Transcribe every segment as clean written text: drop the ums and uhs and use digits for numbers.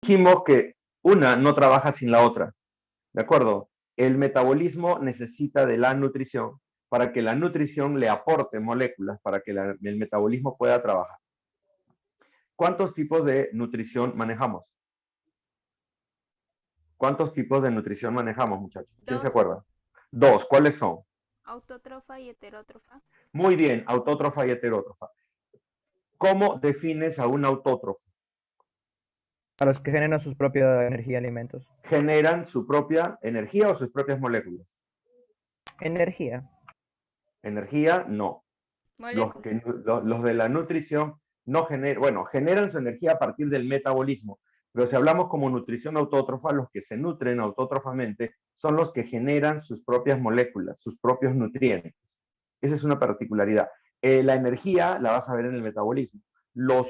dijimos que una no trabaja sin la otra, ¿de acuerdo? El metabolismo necesita de la nutrición para que la nutrición le aporte moléculas para que el metabolismo pueda trabajar. ¿Cuántos tipos de nutrición manejamos? ¿Cuántos tipos de nutrición manejamos, muchachos? ¿Quién se Dos, acuerda? Dos. ¿Cuáles son? autótrofa y heterótrofa. Muy bien, autótrofa y heterótrofa. ¿Cómo defines a un autótrofo? A los que generan sus propia energía y alimentos. ¿Generan su propia energía o sus propias moléculas? Energía. Energía, no. Moléculas. Los de la nutrición no generan, bueno, generan su energía a partir del metabolismo, pero si hablamos como nutrición autótrofa, los que se nutren autótrofamente son los que generan sus propias moléculas, sus propios nutrientes. Esa es una particularidad. La energía la vas a ver en el metabolismo. Los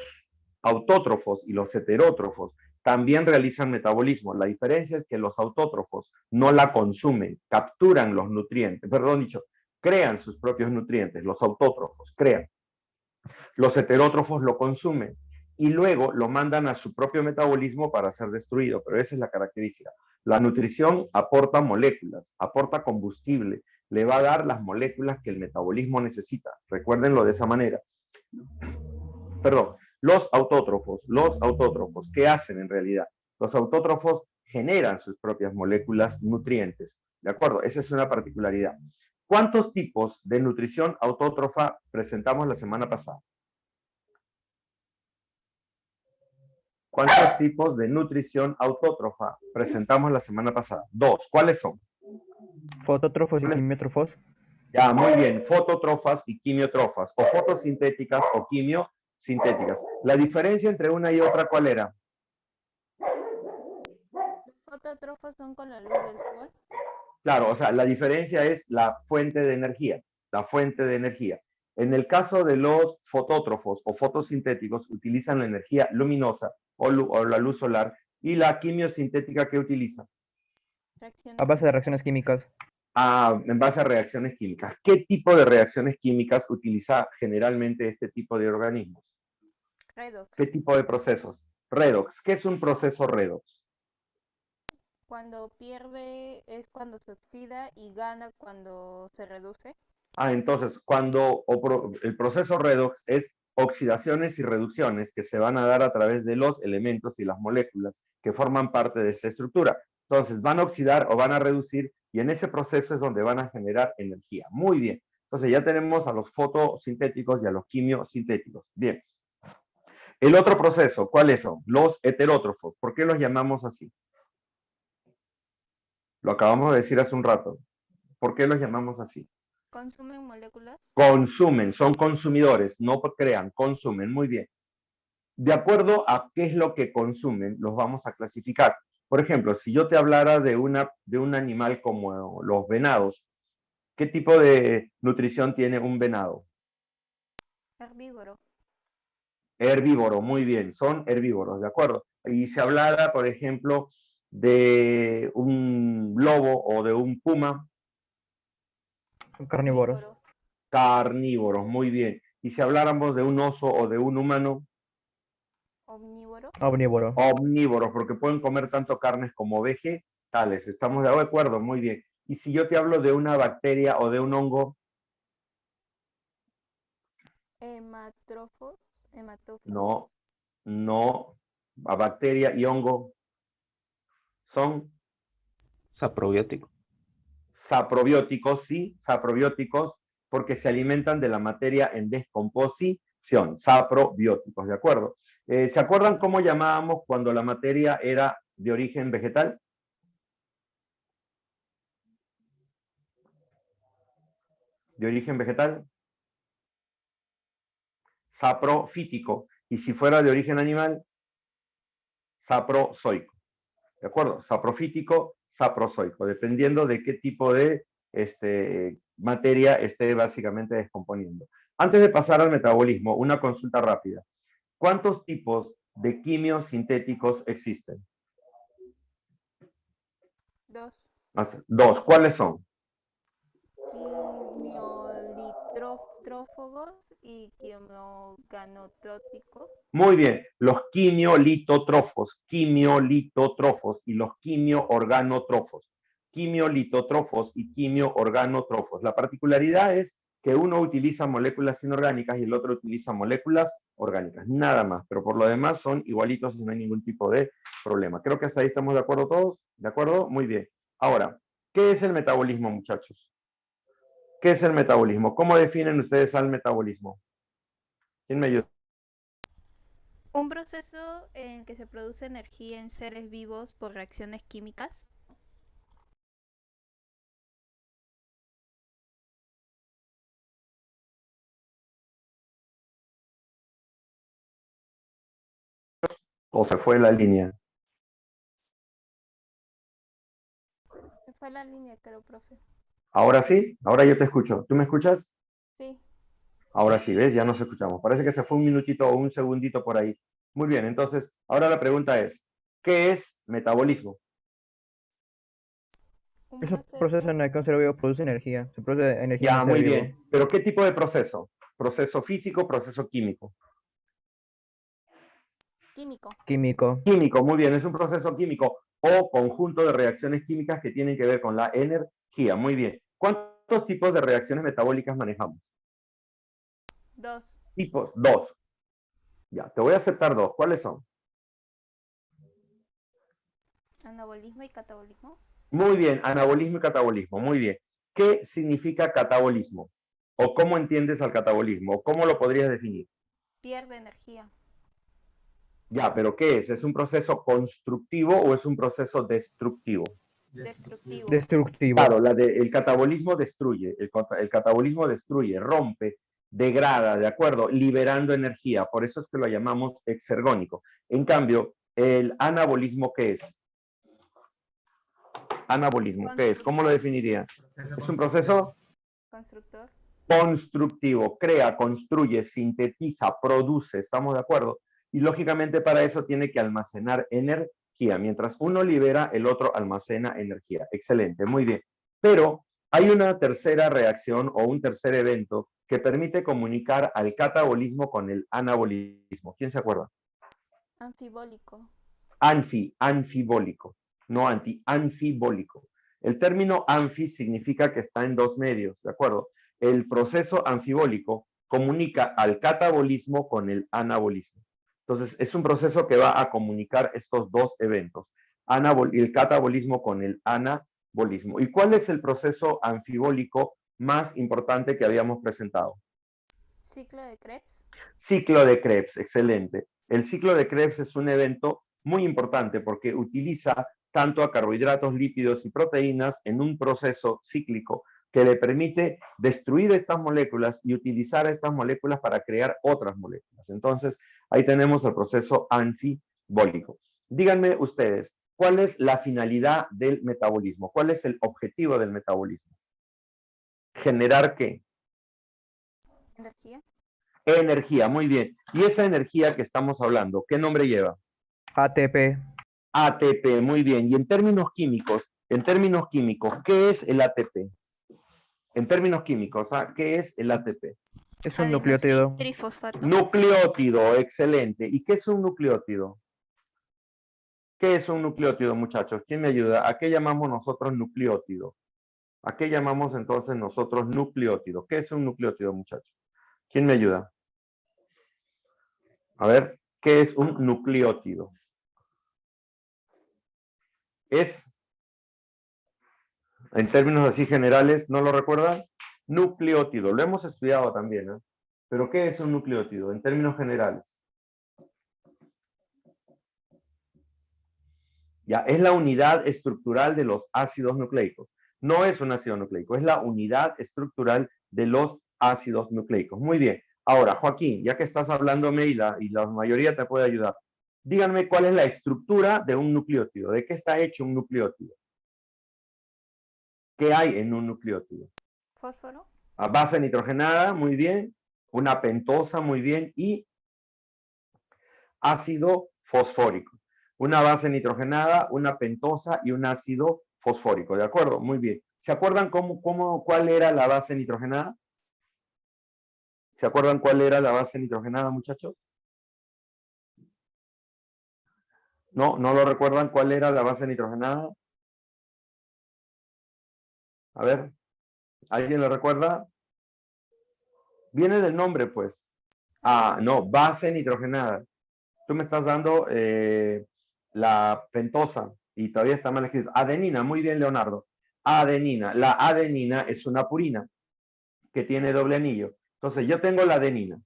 autótrofos y los heterótrofos también realizan metabolismo. La diferencia es que los autótrofos no la consumen, capturan los nutrientes, perdón dicho, crean sus propios nutrientes, los autótrofos crean. Los heterótrofos lo consumen y luego lo mandan a su propio metabolismo para ser destruido, pero esa es la característica. La nutrición aporta moléculas, aporta combustible, le va a dar las moléculas que el metabolismo necesita. Recuérdenlo de esa manera. Perdón, los autótrofos, ¿qué hacen en realidad? Los autótrofos generan sus propias moléculas nutrientes, ¿de acuerdo? Esa es una particularidad. ¿Cuántos tipos de nutrición autótrofa presentamos la semana pasada? ¿Cuántos tipos de nutrición autótrofa presentamos la semana pasada? Dos. ¿Cuáles son? Fotótrofos y quimiótrofos. Ya, muy bien. Fototrofas y quimiotrofas, o fotosintéticas o quimiosintéticas. La diferencia entre una y otra, ¿cuál era? Los fotótrofos son con la luz del sol. Claro, o sea, la diferencia es la fuente de energía, la fuente de energía. En el caso de los fotótrofos o fotosintéticos, utilizan la energía luminosa o la luz solar, y la quimiosintética que utiliza A Reacciones base de químicas. reacciones químicas. en base a reacciones químicas. ¿Qué tipo de reacciones químicas utiliza generalmente este tipo de organismos? Redox. ¿Qué tipo de procesos? Redox. ¿Qué es un proceso redox? Cuando pierde es cuando se oxida y gana cuando se reduce. Entonces, el proceso redox es oxidaciones y reducciones que se van a dar a través de los elementos y las moléculas que forman parte de esa estructura. Entonces, van a oxidar o van a reducir y en ese proceso es donde van a generar energía. Muy bien. Entonces, ya tenemos a los fotosintéticos y a los quimiosintéticos. Bien. El otro proceso, ¿cuáles son? Los heterótrofos. ¿Por qué los llamamos así? Lo acabamos de decir hace un rato. ¿Por qué los llamamos así? Consumen moléculas. Consumen, son consumidores, no crean, consumen. Muy bien. De acuerdo a qué es lo que consumen, los vamos a clasificar. Por ejemplo, si yo te hablara de un animal como los venados, ¿qué tipo de nutrición tiene un venado? Herbívoro. Herbívoro, muy bien, son herbívoros, ¿de acuerdo? Y si hablara, por ejemplo, de un lobo o de un puma, Carnívoros. Carnívoro. carnívoros, muy bien. Y si habláramos de un oso o de un humano, Omnívoro. Omnívoro. omnívoros, porque pueden comer tanto carnes como vegetales. ¿Estamos de acuerdo? Muy bien. Y si yo te hablo de una bacteria o de un hongo, Hematófagos. Hematófagos. no, no, a bacteria y hongo son Saprobiótico. saprobióticos, sí, saprobióticos, porque se alimentan de la materia en descomposición, saprobióticos, ¿de acuerdo? ¿Se acuerdan cómo llamábamos cuando la materia era de origen vegetal? De origen vegetal, saprofítico. Y si fuera de origen animal, saprozoico. ¿De acuerdo? Saprofítico, saprozoico, dependiendo de qué tipo de materia esté básicamente descomponiendo. Antes de pasar al metabolismo, una consulta rápida. ¿Cuántos tipos de quimiosintéticos existen? Dos. Dos. ¿Cuáles son? Quimiolitróficos quimiotrófagos y quimioganotróficos. Muy bien, los quimiolitótrofos y los quimioorganotrófos. Quimiolitótrofos y quimioorganotrófos. La particularidad es que uno utiliza moléculas inorgánicas y el otro utiliza moléculas orgánicas, nada más, pero por lo demás son igualitos y no hay ningún tipo de problema. Creo que hasta ahí estamos de acuerdo todos, ¿de acuerdo? Muy bien. Ahora, ¿qué es el metabolismo, muchachos? ¿Qué es el metabolismo? ¿Cómo definen ustedes al metabolismo? ¿Quién me ayuda? Un proceso en que se produce energía en seres vivos por reacciones químicas. ¿O se fue la línea? Se fue la línea, creo, profe. Ahora sí, ahora yo te escucho. ¿Tú me escuchas? Sí. Ahora sí, ¿ves? Ya nos escuchamos. Parece que se fue un minutito o un segundito por ahí. Muy bien, entonces, ahora la pregunta es, ¿qué es metabolismo? Un Es un proceso en el que un ser vivo produce energía. Se produce energía en Ya, un ser muy vivo. bien. ¿Pero qué tipo de proceso? ¿Proceso físico, proceso químico? Químico. Químico. Químico, muy bien. Es un proceso químico o conjunto de reacciones químicas que tienen que ver con la energía. Muy bien. ¿Cuántos tipos de reacciones metabólicas manejamos? 2. Tipos, dos. Ya, te voy a aceptar dos. ¿Cuáles son? Anabolismo y catabolismo. Muy bien, anabolismo y catabolismo, muy bien. ¿Qué significa catabolismo? ¿O cómo entiendes al catabolismo? ¿O cómo lo podrías definir? Pierde energía. Ya, pero ¿qué es? ¿Es un proceso constructivo o es un proceso destructivo? Destructivo. Destructivo. Claro, el catabolismo destruye, el catabolismo destruye, rompe, degrada, ¿de acuerdo? Liberando energía, por eso es que lo llamamos exergónico. En cambio, el anabolismo, ¿qué es? Anabolismo, ¿qué es? ¿Cómo lo definiría? ¿Es un proceso Constructor. constructivo? Crea, construye, sintetiza, produce, ¿estamos de acuerdo? Y lógicamente para eso tiene que almacenar energía. Mientras uno libera, el otro almacena energía. Excelente, muy bien. Pero hay una tercera reacción o un tercer evento que permite comunicar al catabolismo con el anabolismo. ¿Quién se acuerda? Anfibólico. Anfibólico, no anfibólico. El término anfi significa que está en dos medios, ¿de acuerdo? El proceso anfibólico comunica al catabolismo con el anabolismo. Entonces, es un proceso que va a comunicar estos dos eventos, el catabolismo con el anabolismo. ¿Y cuál es el proceso anfibólico más importante que habíamos presentado? Ciclo de Krebs. Ciclo de Krebs, excelente. El ciclo de Krebs es un evento muy importante porque utiliza tanto a carbohidratos, lípidos y proteínas en un proceso cíclico que le permite destruir estas moléculas y utilizar estas moléculas para crear otras moléculas. Entonces, ahí tenemos el proceso anfibólico. Díganme ustedes, ¿cuál es la finalidad del metabolismo? ¿Cuál es el objetivo del metabolismo? ¿Generar qué? Energía. Energía, muy bien. Y esa energía que estamos hablando, ¿qué nombre lleva? ATP. ATP, muy bien. Y en términos químicos, ¿qué es el ATP? En términos químicos, ¿qué es el ATP? Es un nucleótido. Trifosfato. Nucleótido, excelente. ¿Y qué es un nucleótido? ¿Qué es un nucleótido, muchachos? ¿Quién me ayuda? ¿A qué llamamos nosotros nucleótido? ¿A qué llamamos entonces nosotros nucleótido? ¿Qué es un nucleótido, muchachos? ¿Quién me ayuda? A ver, ¿qué es un nucleótido? Es, en términos así generales, ¿no lo recuerdan? Nucleótido, lo hemos estudiado también, ¿eh? Pero ¿qué es un nucleótido en términos generales? Ya, es la unidad estructural de los ácidos nucleicos. No es un ácido nucleico, es la unidad estructural de los ácidos nucleicos. Muy bien. Ahora, Joaquín, ya que estás hablándome y la mayoría te puede ayudar, díganme cuál es la estructura de un nucleótido. ¿De qué está hecho un nucleótido? ¿Qué hay en un nucleótido? Fósforo. A base nitrogenada, muy bien. Una pentosa, muy bien. Y ácido fosfórico. Una base nitrogenada, una pentosa y un ácido fosfórico. ¿De acuerdo? Muy bien. ¿Se acuerdan cuál era la base nitrogenada? ¿Se acuerdan cuál era la base nitrogenada, muchachos? ¿No? ¿No lo recuerdan cuál era la base nitrogenada? A ver, ¿alguien lo recuerda? Viene del nombre, pues. Ah, no, base nitrogenada. Tú me estás dando la pentosa y todavía está mal escrito. Adenina, muy bien, Leonardo. Adenina. La adenina es una purina que tiene doble anillo. Entonces, yo tengo la adenina.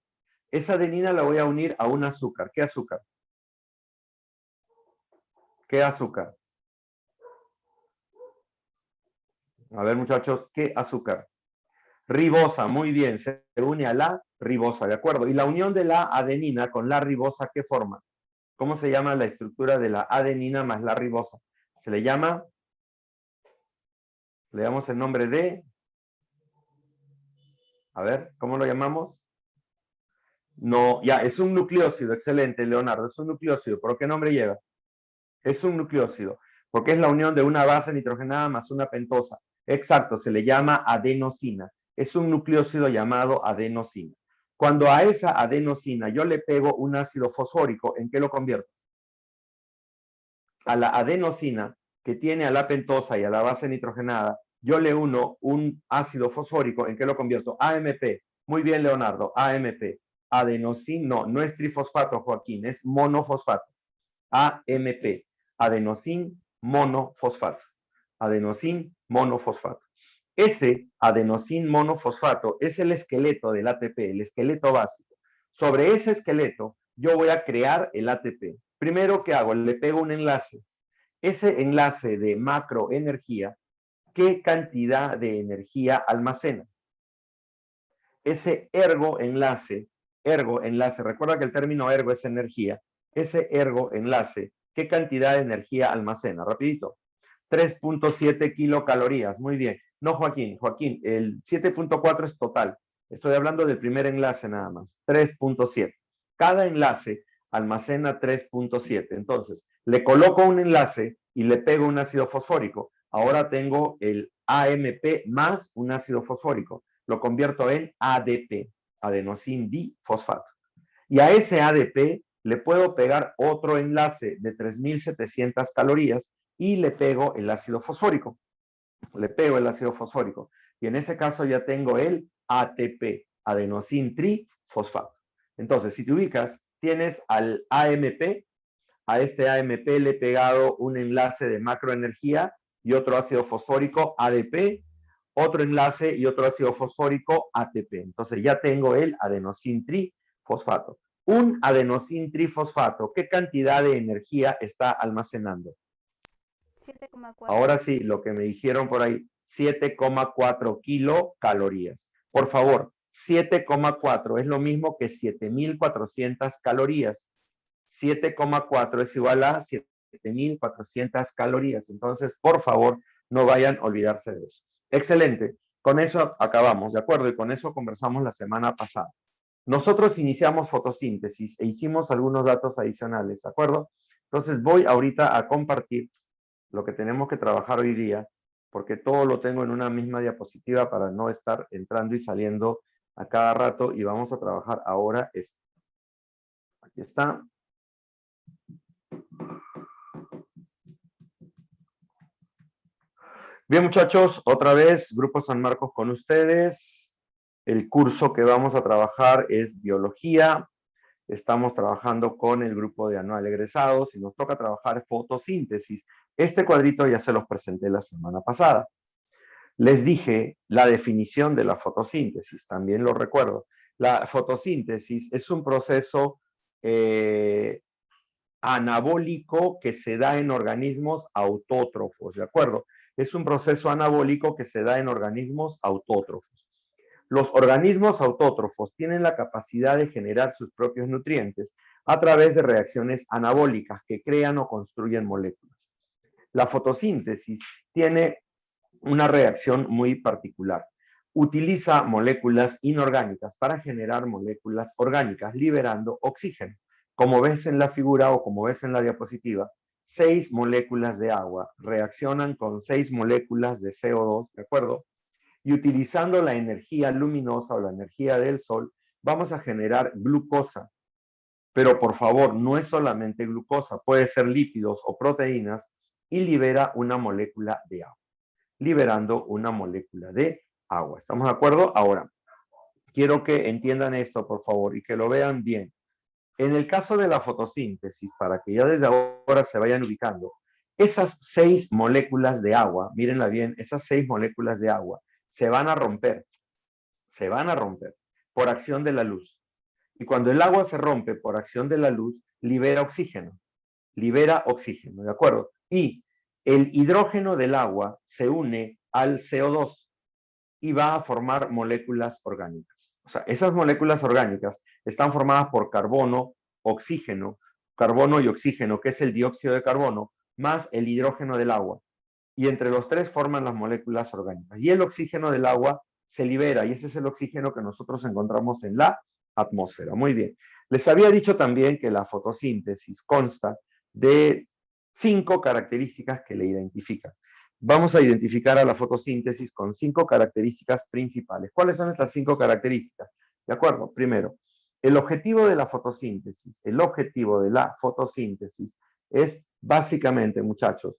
Esa adenina la voy a unir a un azúcar. ¿Qué azúcar? ¿Qué azúcar? A ver, muchachos, ¿qué azúcar? Ribosa, muy bien, se une a la ribosa, ¿de acuerdo? Y la unión de la adenina con la ribosa, ¿qué forma? ¿Cómo se llama la estructura de la adenina más la ribosa? Se le llama, le damos el nombre de, a ver, ¿cómo lo llamamos? No, ya, es un nucleócido, excelente, Leonardo, es un nucleócido. ¿Por qué nombre lleva? Es un nucleócido, porque es la unión de una base nitrogenada más una pentosa. Exacto, se le llama adenosina. Es un nucleócido llamado adenosina. Cuando a esa adenosina yo le pego un ácido fosfórico, ¿en qué lo convierto? A la adenosina, que tiene a la pentosa y a la base nitrogenada, yo le uno un ácido fosfórico, ¿en qué lo convierto? AMP. Muy bien, Leonardo, AMP. Adenosín, no, no es trifosfato, Joaquín, es monofosfato. AMP, adenosín monofosfato. Adenosín monofosfato. Ese adenosín monofosfato es el esqueleto del ATP, el esqueleto básico. Sobre ese esqueleto yo voy a crear el ATP. Primero, ¿qué hago? Le pego un enlace. Ese enlace de macroenergía, ¿qué cantidad de energía almacena? Ese ergo enlace, recuerda que el término ergo es energía, ese ergo enlace, ¿qué cantidad de energía almacena? Rapidito, 3.7 kilocalorías, muy bien. No, Joaquín, el 7.4 es total. Estoy hablando del primer enlace nada más, 3.7. Cada enlace almacena 3.7. Entonces, le coloco un enlace y le pego un ácido fosfórico. Ahora tengo el AMP más un ácido fosfórico. Lo convierto en ADP, adenosín difosfato. Y a ese ADP le puedo pegar otro enlace de 3.700 calorías y le pego el ácido fosfórico. Le pego el ácido fosfórico. Y en ese caso ya tengo el ATP, adenosín trifosfato. Entonces, si te ubicas, tienes al AMP, a este AMP le he pegado un enlace de macroenergía y otro ácido fosfórico ADP, otro enlace y otro ácido fosfórico ATP. Entonces ya tengo el adenosín trifosfato. Un adenosín trifosfato, ¿qué cantidad de energía está almacenando? 7,4. Ahora sí, lo que me dijeron por ahí, 7,4 kilocalorías. Por favor, 7,4 es lo mismo que 7.400 calorías. 7,4 es igual a 7.400 calorías. Entonces, por favor, no vayan a olvidarse de eso. Excelente. Con eso acabamos, ¿de acuerdo? Y con eso conversamos la semana pasada. Nosotros iniciamos fotosíntesis e hicimos algunos datos adicionales, ¿de acuerdo? Entonces, voy ahorita a compartir lo que tenemos que trabajar hoy día, porque todo lo tengo en una misma diapositiva para no estar entrando y saliendo a cada rato, y vamos a trabajar ahora esto. Aquí está. Bien, muchachos, otra vez, Grupo San Marcos con ustedes. El curso que vamos a trabajar es biología. Estamos trabajando con el grupo de anual egresados y nos toca trabajar fotosíntesis. Este cuadrito ya se los presenté la semana pasada. Les dije la definición de la fotosíntesis, también lo recuerdo. La fotosíntesis es un proceso anabólico que se da en organismos autótrofos, ¿de acuerdo? Es un proceso anabólico que se da en organismos autótrofos. Los organismos autótrofos tienen la capacidad de generar sus propios nutrientes a través de reacciones anabólicas que crean o construyen moléculas. La fotosíntesis tiene una reacción muy particular. Utiliza moléculas inorgánicas para generar moléculas orgánicas, liberando oxígeno. Como ves en la figura o como ves en la diapositiva, 6 moléculas de agua reaccionan con 6 moléculas de CO2, ¿de acuerdo? Y utilizando la energía luminosa o la energía del sol, vamos a generar glucosa. Pero por favor, no es solamente glucosa, puede ser lípidos o proteínas y libera una molécula de agua. Liberando una molécula de agua. ¿Estamos de acuerdo? Ahora, quiero que entiendan esto, por favor, y que lo vean bien. En el caso de la fotosíntesis, para que ya desde ahora se vayan ubicando, esas 6 moléculas de agua, mírenla bien, esas 6 moléculas de agua se van a romper por acción de la luz. Y cuando el agua se rompe por acción de la luz, libera oxígeno, ¿de acuerdo? Y el hidrógeno del agua se une al CO2 y va a formar moléculas orgánicas. O sea, esas moléculas orgánicas están formadas por carbono y oxígeno, que es el dióxido de carbono, más el hidrógeno del agua. Y entre los tres forman las moléculas orgánicas. Y el oxígeno del agua se libera, y ese es el oxígeno que nosotros encontramos en la atmósfera. Muy bien. Les había dicho también que la fotosíntesis consta de 5 características que le identifican. Vamos a identificar a la fotosíntesis con 5 características principales. ¿Cuáles son estas 5 características? ¿De acuerdo? Primero, el objetivo de la fotosíntesis es básicamente, muchachos,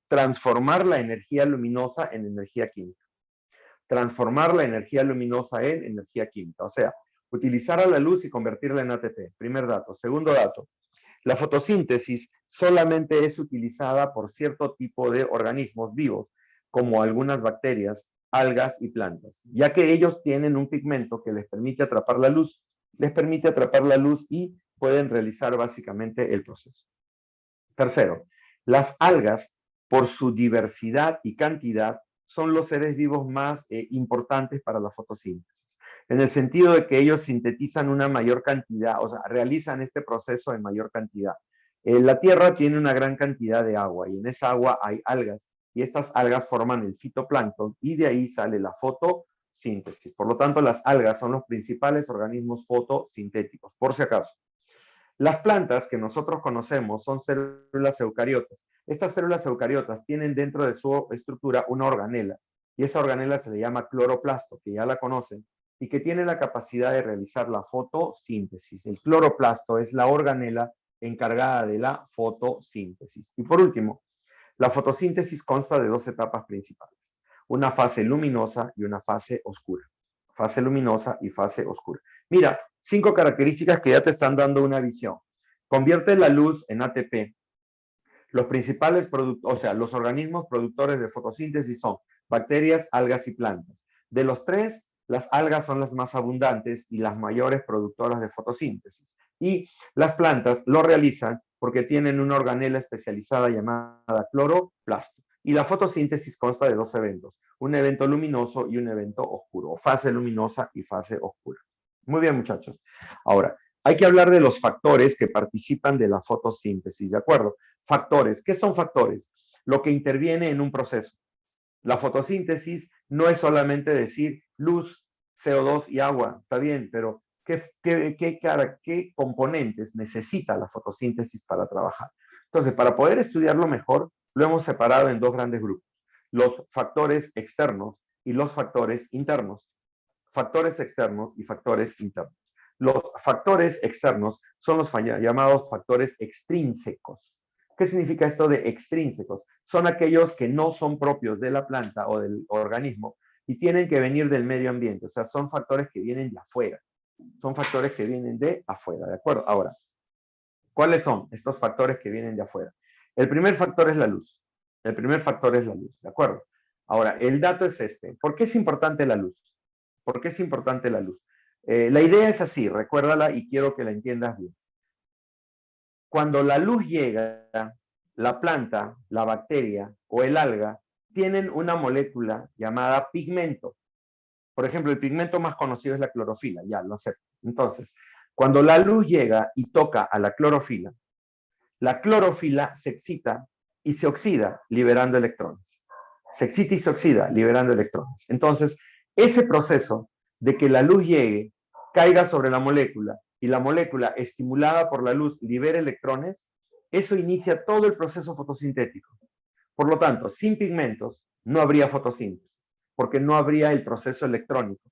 transformar la energía luminosa en energía química. Transformar la energía luminosa en energía química. O sea, utilizar a la luz y convertirla en ATP. Primer dato. Segundo dato. La fotosíntesis solamente es utilizada por cierto tipo de organismos vivos, como algunas bacterias, algas y plantas, ya que ellos tienen un pigmento que les permite atrapar la luz, y pueden realizar básicamente el proceso. Tercero, las algas, por su diversidad y cantidad, son los seres vivos más importantes para la fotosíntesis, en el sentido de que ellos sintetizan una mayor cantidad, o sea, realizan este proceso en mayor cantidad. La Tierra tiene una gran cantidad de agua y en esa agua hay algas y estas algas forman el fitoplancton y de ahí sale la fotosíntesis. Por lo tanto, las algas son los principales organismos fotosintéticos, por si acaso. Las plantas que nosotros conocemos son células eucariotas. Estas células eucariotas tienen dentro de su estructura una organela y esa organela se le llama cloroplasto, que ya la conocen, y que tiene la capacidad de realizar la fotosíntesis. El cloroplasto es la organela encargada de la fotosíntesis. Y por último, la fotosíntesis consta de 2 etapas principales, una fase luminosa y una fase oscura. Fase luminosa y fase oscura. Mira, 5 características que ya te están dando una visión. Convierte la luz en ATP. Los principales los organismos productores de fotosíntesis son bacterias, algas y plantas. De los 3, las algas son las más abundantes y las mayores productoras de fotosíntesis. Y las plantas lo realizan porque tienen una organela especializada llamada cloroplasto. Y la fotosíntesis consta de 2 eventos, un evento luminoso y un evento oscuro, o fase luminosa y fase oscura. Muy bien, muchachos. Ahora, hay que hablar de los factores que participan de la fotosíntesis, ¿de acuerdo? Factores. ¿Qué son factores? Lo que interviene en un proceso. La fotosíntesis no es solamente decir luz, CO2 y agua, está bien, pero ¿qué componentes necesita la fotosíntesis para trabajar? Entonces, para poder estudiarlo mejor, lo hemos separado en 2 grandes grupos. Los factores externos y los factores internos. Factores externos y factores internos. Los factores externos son los llamados factores extrínsecos. ¿Qué significa esto de extrínsecos? Son aquellos que no son propios de la planta o del organismo y tienen que venir del medio ambiente. O sea, son factores que vienen de afuera. Son factores que vienen de afuera, ¿de acuerdo? Ahora, ¿cuáles son estos factores que vienen de afuera? El primer factor es la luz. El primer factor es la luz, ¿de acuerdo? Ahora, el dato es este. ¿Por qué es importante la luz? ¿Por qué es importante la luz? La idea es así, recuérdala y quiero que la entiendas bien. Cuando la luz llega, la planta, la bacteria o el alga tienen una molécula llamada pigmento. Por ejemplo, el pigmento más conocido es la clorofila, ya lo acepto. Entonces, cuando la luz llega y toca a la clorofila se excita y se oxida liberando electrones. Se excita y se oxida liberando electrones. Entonces, ese proceso de que la luz llegue, caiga sobre la molécula y la molécula, estimulada por la luz, libere electrones, eso inicia todo el proceso fotosintético. Por lo tanto, sin pigmentos no habría fotosíntesis, porque no habría el proceso electrónico.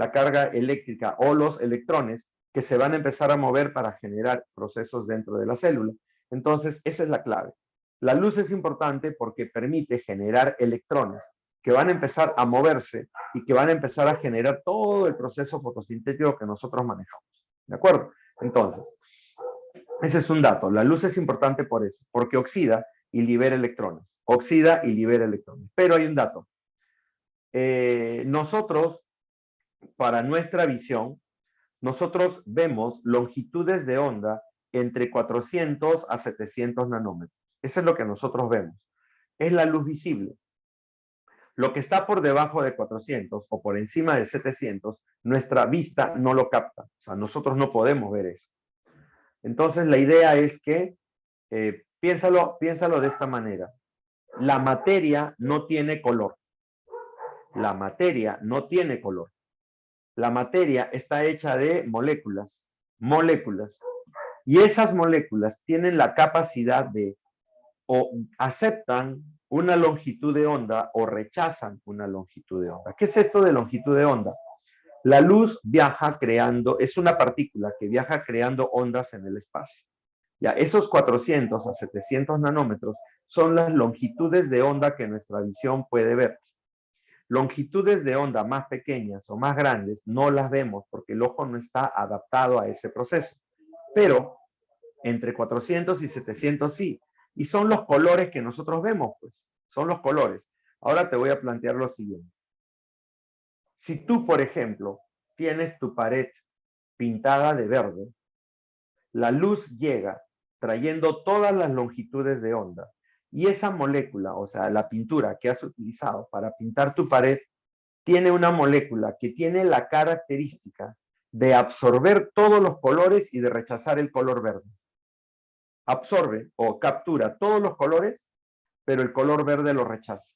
la carga eléctrica o los electrones que se van a empezar a mover para generar procesos dentro de la célula. Entonces, esa es la clave. La luz es importante porque permite generar electrones que van a empezar a moverse y que van a empezar a generar todo el proceso fotosintético que nosotros manejamos. ¿De acuerdo? Entonces, ese es un dato. La luz es importante por eso, porque oxida y libera electrones. Oxida y libera electrones. Pero hay un dato. Nosotros, para nuestra visión, nosotros vemos longitudes de onda entre 400 a 700 nanómetros. Eso es lo que nosotros vemos. Es la luz visible. Lo que está por debajo de 400 o por encima de 700, nuestra vista no lo capta. O sea, nosotros no podemos ver eso. Entonces, la idea es que, piénsalo de esta manera. La materia no tiene color. La materia no tiene color. La materia está hecha de moléculas. Moléculas. Y esas moléculas tienen la capacidad de o aceptan una longitud de onda o rechazan una longitud de onda. ¿Qué es esto de longitud de onda? La luz viaja creando, es una partícula que viaja creando ondas en el espacio. Ya, esos 400 a 700 nanómetros son las longitudes de onda que nuestra visión puede ver. Longitudes de onda más pequeñas o más grandes no las vemos porque el ojo no está adaptado a ese proceso. Pero entre 400 y 700 sí. Y son los colores que nosotros vemos, pues. Son los colores. Ahora te voy a plantear lo siguiente. Si tú, por ejemplo, tienes tu pared pintada de verde, la luz llega trayendo todas las longitudes de onda y esa molécula, o sea, la pintura que has utilizado para pintar tu pared, tiene una molécula que tiene la característica de absorber todos los colores y de rechazar el color verde. Absorbe o captura todos los colores, pero el color verde lo rechaza.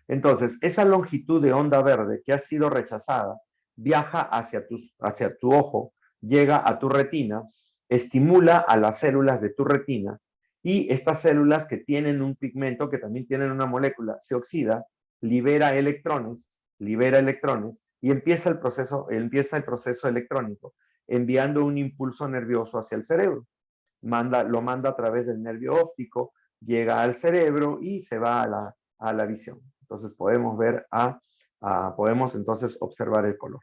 Entonces, esa longitud de onda verde que ha sido rechazada viaja hacia tu ojo, llega a tu retina, estimula a las células de tu retina y estas células que tienen un pigmento, que también tienen una molécula, se oxida, libera electrones y empieza el proceso electrónico, enviando un impulso nervioso hacia el cerebro. Lo manda a través del nervio óptico, llega al cerebro y se va a la visión. Entonces podemos ver podemos entonces observar el color.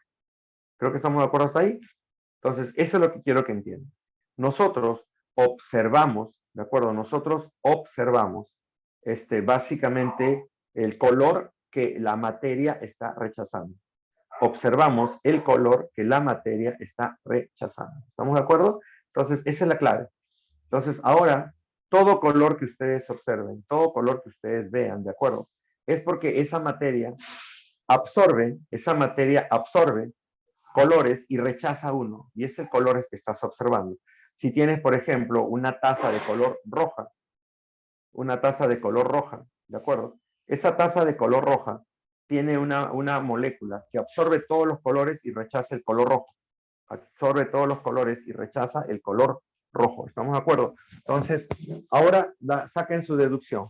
Creo que estamos de acuerdo hasta ahí. Entonces, eso es lo que quiero que entiendan. Nosotros observamos, ¿de acuerdo? Nosotros observamos básicamente el color que la materia está rechazando. Observamos el color que la materia está rechazando. ¿Estamos de acuerdo? Entonces, esa es la clave. Entonces, ahora, todo color que ustedes observen, todo color que ustedes vean, ¿de acuerdo? Es porque esa materia absorbe colores y rechaza uno, y es el color que estás observando. Si tienes, por ejemplo, una taza de color roja, ¿de acuerdo? Esa taza de color roja tiene una molécula que absorbe todos los colores y rechaza el color rojo. Absorbe todos los colores y rechaza el color rojo. ¿Estamos de acuerdo? Entonces, ahora saquen su deducción.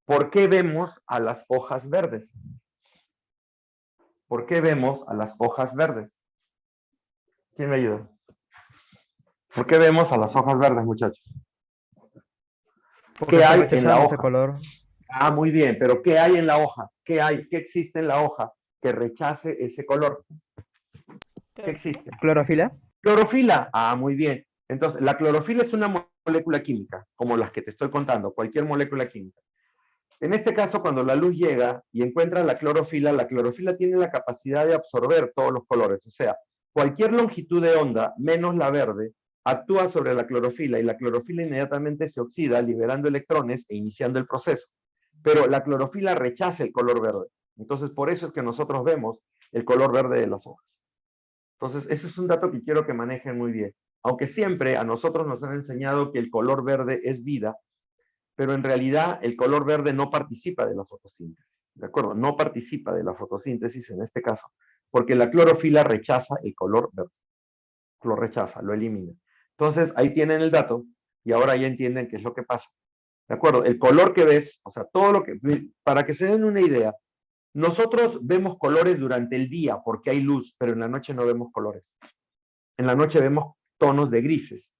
¿Por qué vemos a las hojas verdes? ¿Por qué vemos a las hojas verdes? ¿Quién me ayuda? ¿Por qué vemos a las hojas verdes, muchachos? Porque ¿Qué está hay en la rechazando ese hoja? color. Ah, muy bien, pero ¿qué hay en la hoja? ¿Qué existe en la hoja que rechace ese color? ¿Qué existe? ¿Clorofila? Clorofila. Ah, muy bien. Entonces, la clorofila es una molécula química, como las que te estoy contando, cualquier molécula química. En este caso, cuando la luz llega y encuentra la clorofila tiene la capacidad de absorber todos los colores. O sea, cualquier longitud de onda, menos la verde, actúa sobre la clorofila y la clorofila inmediatamente se oxida, liberando electrones e iniciando el proceso. Pero la clorofila rechaza el color verde. Entonces, por eso es que nosotros vemos el color verde de las hojas. Entonces, ese es un dato que quiero que manejen muy bien. Aunque siempre a nosotros nos han enseñado que el color verde es vida, pero en realidad el color verde no participa de la fotosíntesis, ¿de acuerdo? No participa de la fotosíntesis en este caso, porque la clorofila rechaza el color verde. Lo rechaza, lo elimina. Entonces, ahí tienen el dato y ahora ya entienden qué es lo que pasa. ¿De acuerdo? El color que ves, o sea, todo lo que, para que se den una idea, Nosotros vemos colores durante el día porque hay luz, pero en la noche no vemos colores. En la noche vemos tonos de grises.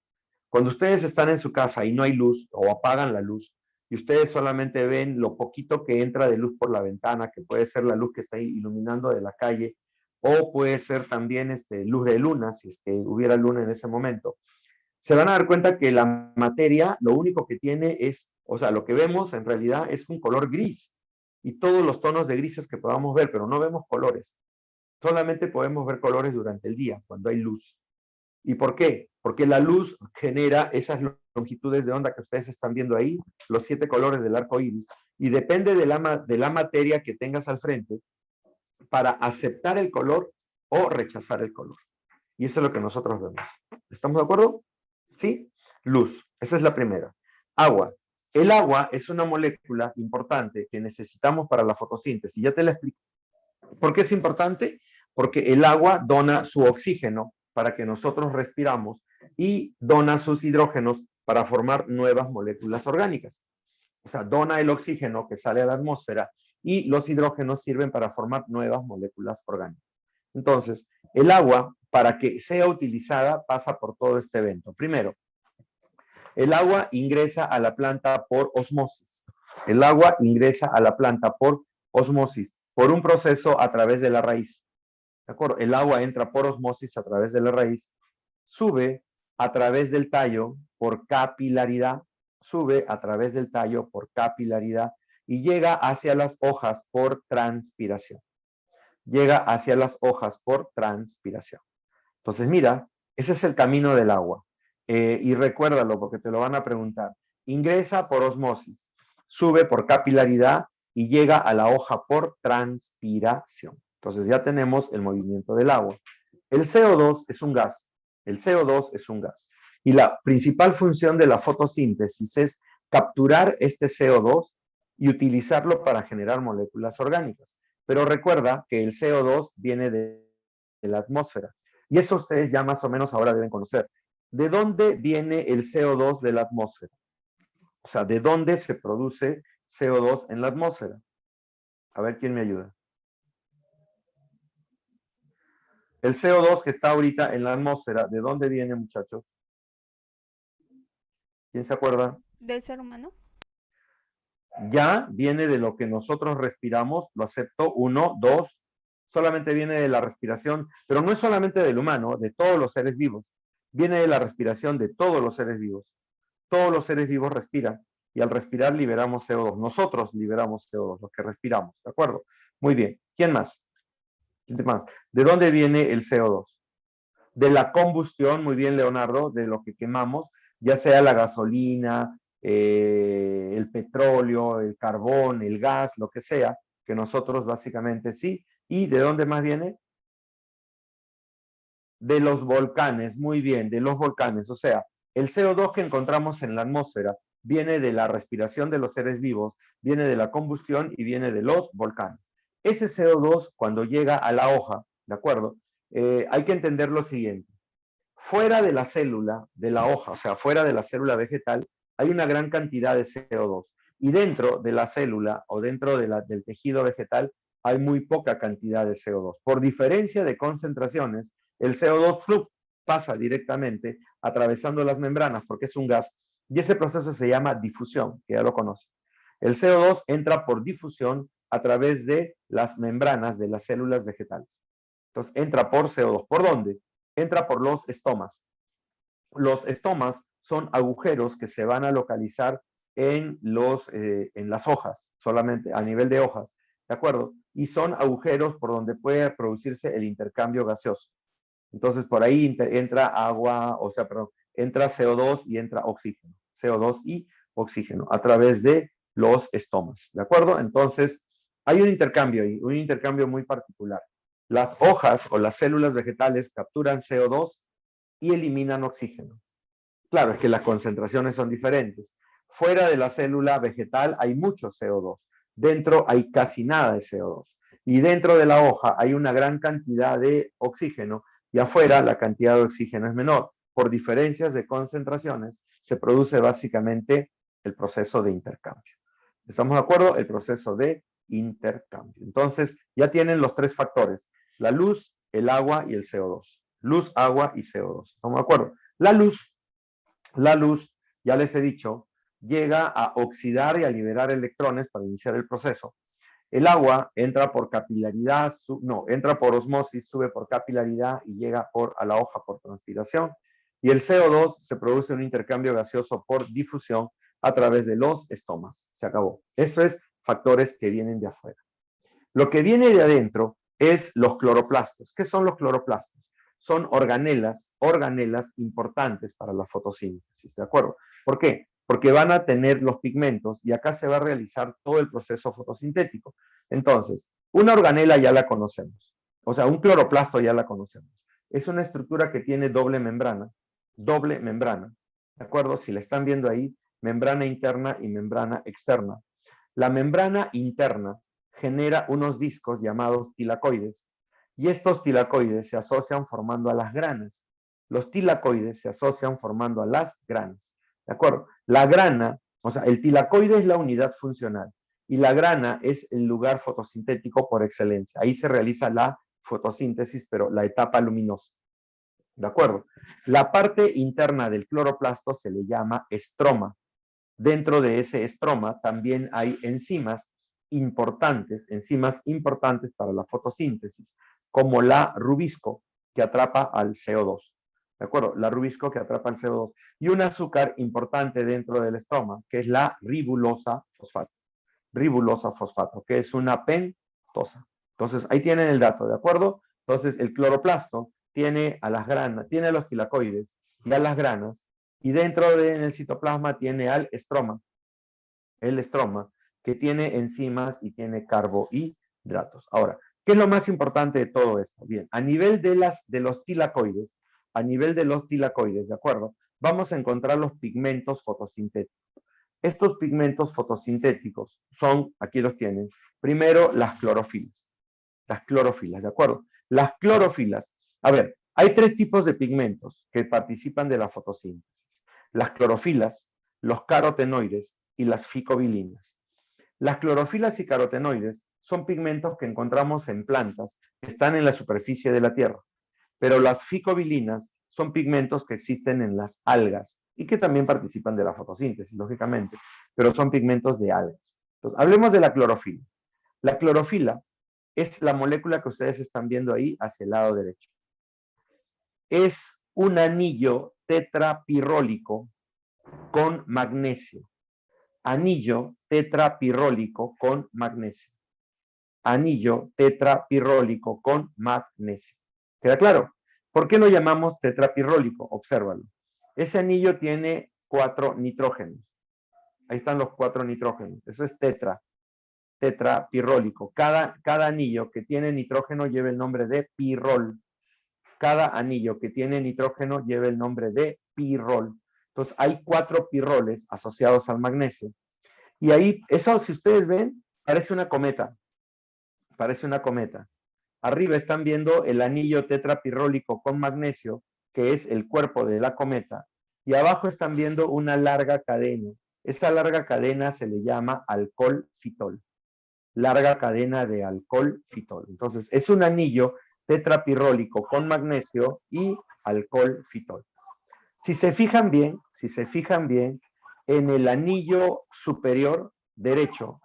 Cuando ustedes están en su casa y no hay luz o apagan la luz y ustedes solamente ven lo poquito que entra de luz por la ventana, que puede ser la luz que está iluminando de la calle o puede ser también luz de luna, si es que hubiera luna en ese momento, se van a dar cuenta que la materia lo único que tiene es, o sea, lo que vemos en realidad es un color gris y todos los tonos de grises que podamos ver, pero no vemos colores. Solamente podemos ver colores durante el día, cuando hay luz. ¿Y por qué? Porque la luz genera esas longitudes de onda que ustedes están viendo ahí, los 7 colores del arco iris, y depende de la materia que tengas al frente para aceptar el color o rechazar el color. Y eso es lo que nosotros vemos. ¿Estamos de acuerdo? ¿Sí? Luz, esa es la primera. Agua. El agua es una molécula importante que necesitamos para la fotosíntesis. Ya te la explico. ¿Por qué es importante? Porque el agua dona su oxígeno para que nosotros respiramos y dona sus hidrógenos para formar nuevas moléculas orgánicas. O sea, dona el oxígeno que sale a la atmósfera y los hidrógenos sirven para formar nuevas moléculas orgánicas. Entonces, el agua, para que sea utilizada, pasa por todo este evento. Primero, el agua ingresa a la planta por osmosis. El agua ingresa a la planta por osmosis, por un proceso a través de la raíz. ¿De acuerdo? El agua entra por osmosis a través de la raíz, sube a través del tallo por capilaridad, sube a través del tallo por capilaridad y llega hacia las hojas por transpiración. Llega hacia las hojas por transpiración. Entonces, mira, ese es el camino del agua. Y recuérdalo porque te lo van a preguntar. Ingresa por osmosis, sube por capilaridad y llega a la hoja por transpiración. Entonces ya tenemos el movimiento del agua. El CO2 es un gas. El CO2 es un gas. Y la principal función de la fotosíntesis es capturar este CO2 y utilizarlo para generar moléculas orgánicas. Pero recuerda que el CO2 viene de la atmósfera. Y eso ustedes ya más o menos ahora deben conocer. ¿De dónde viene el CO2 de la atmósfera? O sea, ¿de dónde se produce CO2 en la atmósfera? A ver quién me ayuda. El CO2 que está ahorita en la atmósfera, ¿de dónde viene, muchachos? ¿Quién se acuerda? ¿Del ser humano? Ya viene de lo que nosotros respiramos, lo acepto, 1, 2, solamente viene de la respiración, pero no es solamente del humano, de todos los seres vivos. Viene de la respiración de todos los seres vivos. Todos los seres vivos respiran y al respirar liberamos CO2. Nosotros liberamos CO2, los que respiramos, ¿de acuerdo? Muy bien. ¿Quién más? ¿Quién más? ¿De dónde viene el CO2? De la combustión, muy bien, Leonardo, de lo que quemamos, ya sea la gasolina, el petróleo, el carbón, el gas, lo que sea, que nosotros básicamente sí. ¿Y de dónde más viene? De los volcanes, muy bien, de los volcanes. O sea, el CO2 que encontramos en la atmósfera viene de la respiración de los seres vivos, viene de la combustión y viene de los volcanes. Ese CO2, cuando llega a la hoja, ¿de acuerdo? Hay que entender lo siguiente. Fuera de la célula de la hoja, o sea, fuera de la célula vegetal, hay una gran cantidad de CO2. Y dentro de la célula o dentro del tejido vegetal hay muy poca cantidad de CO2. Por diferencia de concentraciones, el CO2 pasa directamente atravesando las membranas porque es un gas. Y ese proceso se llama difusión, que ya lo conocen. El CO2 entra por difusión a través de las membranas de las células vegetales. Entonces, entra por CO2. ¿Por dónde? Entra por los estomas. Los estomas son agujeros que se van a localizar en las hojas, solamente a nivel de hojas, ¿de acuerdo? Y son agujeros por donde puede producirse el intercambio gaseoso. Entonces, por ahí entra agua, o sea, perdón, entra CO2 y entra oxígeno. CO2 y oxígeno a través de los estomas, ¿de acuerdo? Entonces, hay un intercambio ahí, un intercambio muy particular. Las hojas o las células vegetales capturan CO2 y eliminan oxígeno. Claro, es que las concentraciones son diferentes. Fuera de la célula vegetal hay mucho CO2. Dentro hay casi nada de CO2. Y dentro de la hoja hay una gran cantidad de oxígeno y afuera la cantidad de oxígeno es menor. Por diferencias de concentraciones se produce básicamente el proceso de intercambio. ¿Estamos de acuerdo? El proceso de intercambio. Entonces, ya tienen los tres factores: la luz, el agua y el CO2. Luz, agua y CO2. ¿Estamos de acuerdo? La luz, ya les he dicho, llega a oxidar y a liberar electrones para iniciar el proceso. El agua entra por capilaridad, entra por osmosis, sube por capilaridad y llega a la hoja por transpiración. Y el CO2 se produce un intercambio gaseoso por difusión a través de los estomas. Se acabó. Eso es factores que vienen de afuera. Lo que viene de adentro es los cloroplastos. ¿Qué son los cloroplastos? Son organelas importantes para la fotosíntesis, ¿de acuerdo? ¿Por qué? Porque van a tener los pigmentos y acá se va a realizar todo el proceso fotosintético. Entonces, una organela ya la conocemos. O sea, un cloroplasto ya la conocemos. Es una estructura que tiene doble membrana, ¿de acuerdo? Si la están viendo ahí, membrana interna y membrana externa. La membrana interna genera unos discos llamados tilacoides, y estos tilacoides se asocian formando a las granas. Los tilacoides se asocian formando a las granas, ¿de acuerdo? La grana, o sea, el tilacoide es la unidad funcional, y la grana es el lugar fotosintético por excelencia. Ahí se realiza la fotosíntesis, pero la etapa luminosa, ¿de acuerdo? La parte interna del cloroplasto se le llama estroma. Dentro de ese estroma también hay enzimas importantes para la fotosíntesis, como la rubisco, que atrapa al CO2. ¿De acuerdo? La rubisco que atrapa al CO2. Y un azúcar importante dentro del estroma, que es la ribulosa fosfato. Ribulosa fosfato, que es una pentosa. Entonces, ahí tienen el dato, ¿de acuerdo? Entonces, el cloroplasto tiene a las granas, tiene a los tilacoides y a las granas, y dentro en el citoplasma tiene al estroma, el estroma, que tiene enzimas y tiene carbohidratos. Ahora, ¿qué es lo más importante de todo esto? Bien, a nivel de los tilacoides, ¿de acuerdo? Vamos a encontrar los pigmentos fotosintéticos. Estos pigmentos fotosintéticos son, aquí los tienen, primero las clorofilas, ¿de acuerdo? Las clorofilas, a ver, hay tres tipos de pigmentos que participan de la fotosíntesis: las clorofilas, los carotenoides y las ficobilinas. Las clorofilas y carotenoides son pigmentos que encontramos en plantas que están en la superficie de la Tierra, pero las ficobilinas son pigmentos que existen en las algas y que también participan de la fotosíntesis, lógicamente, pero son pigmentos de algas. Entonces, hablemos de la clorofila. La clorofila es la molécula que ustedes están viendo ahí hacia el lado derecho. Es un anillo tetrapirrólico con magnesio. Anillo tetrapirrólico con magnesio. Anillo tetrapirrólico con magnesio. ¿Queda claro? ¿Por qué lo llamamos tetrapirrólico? Obsérvalo. Ese anillo tiene 4 nitrógenos. Ahí están los 4 nitrógenos. Eso es tetrapirrólico. Cada anillo que tiene nitrógeno lleva el nombre de pirrol. Cada anillo que tiene nitrógeno lleva el nombre de pirrol. Entonces, hay 4 pirroles asociados al magnesio. Y ahí, eso, si ustedes ven, parece una cometa. Parece una cometa. Arriba están viendo el anillo tetrapirrólico con magnesio, que es el cuerpo de la cometa. Y abajo están viendo una larga cadena. Esa larga cadena se le llama alcohol-fitol. Larga cadena de alcohol-fitol. Entonces, es un anillo tetrapirrólico con magnesio y alcohol-fitol. Si se fijan bien, en el anillo superior derecho,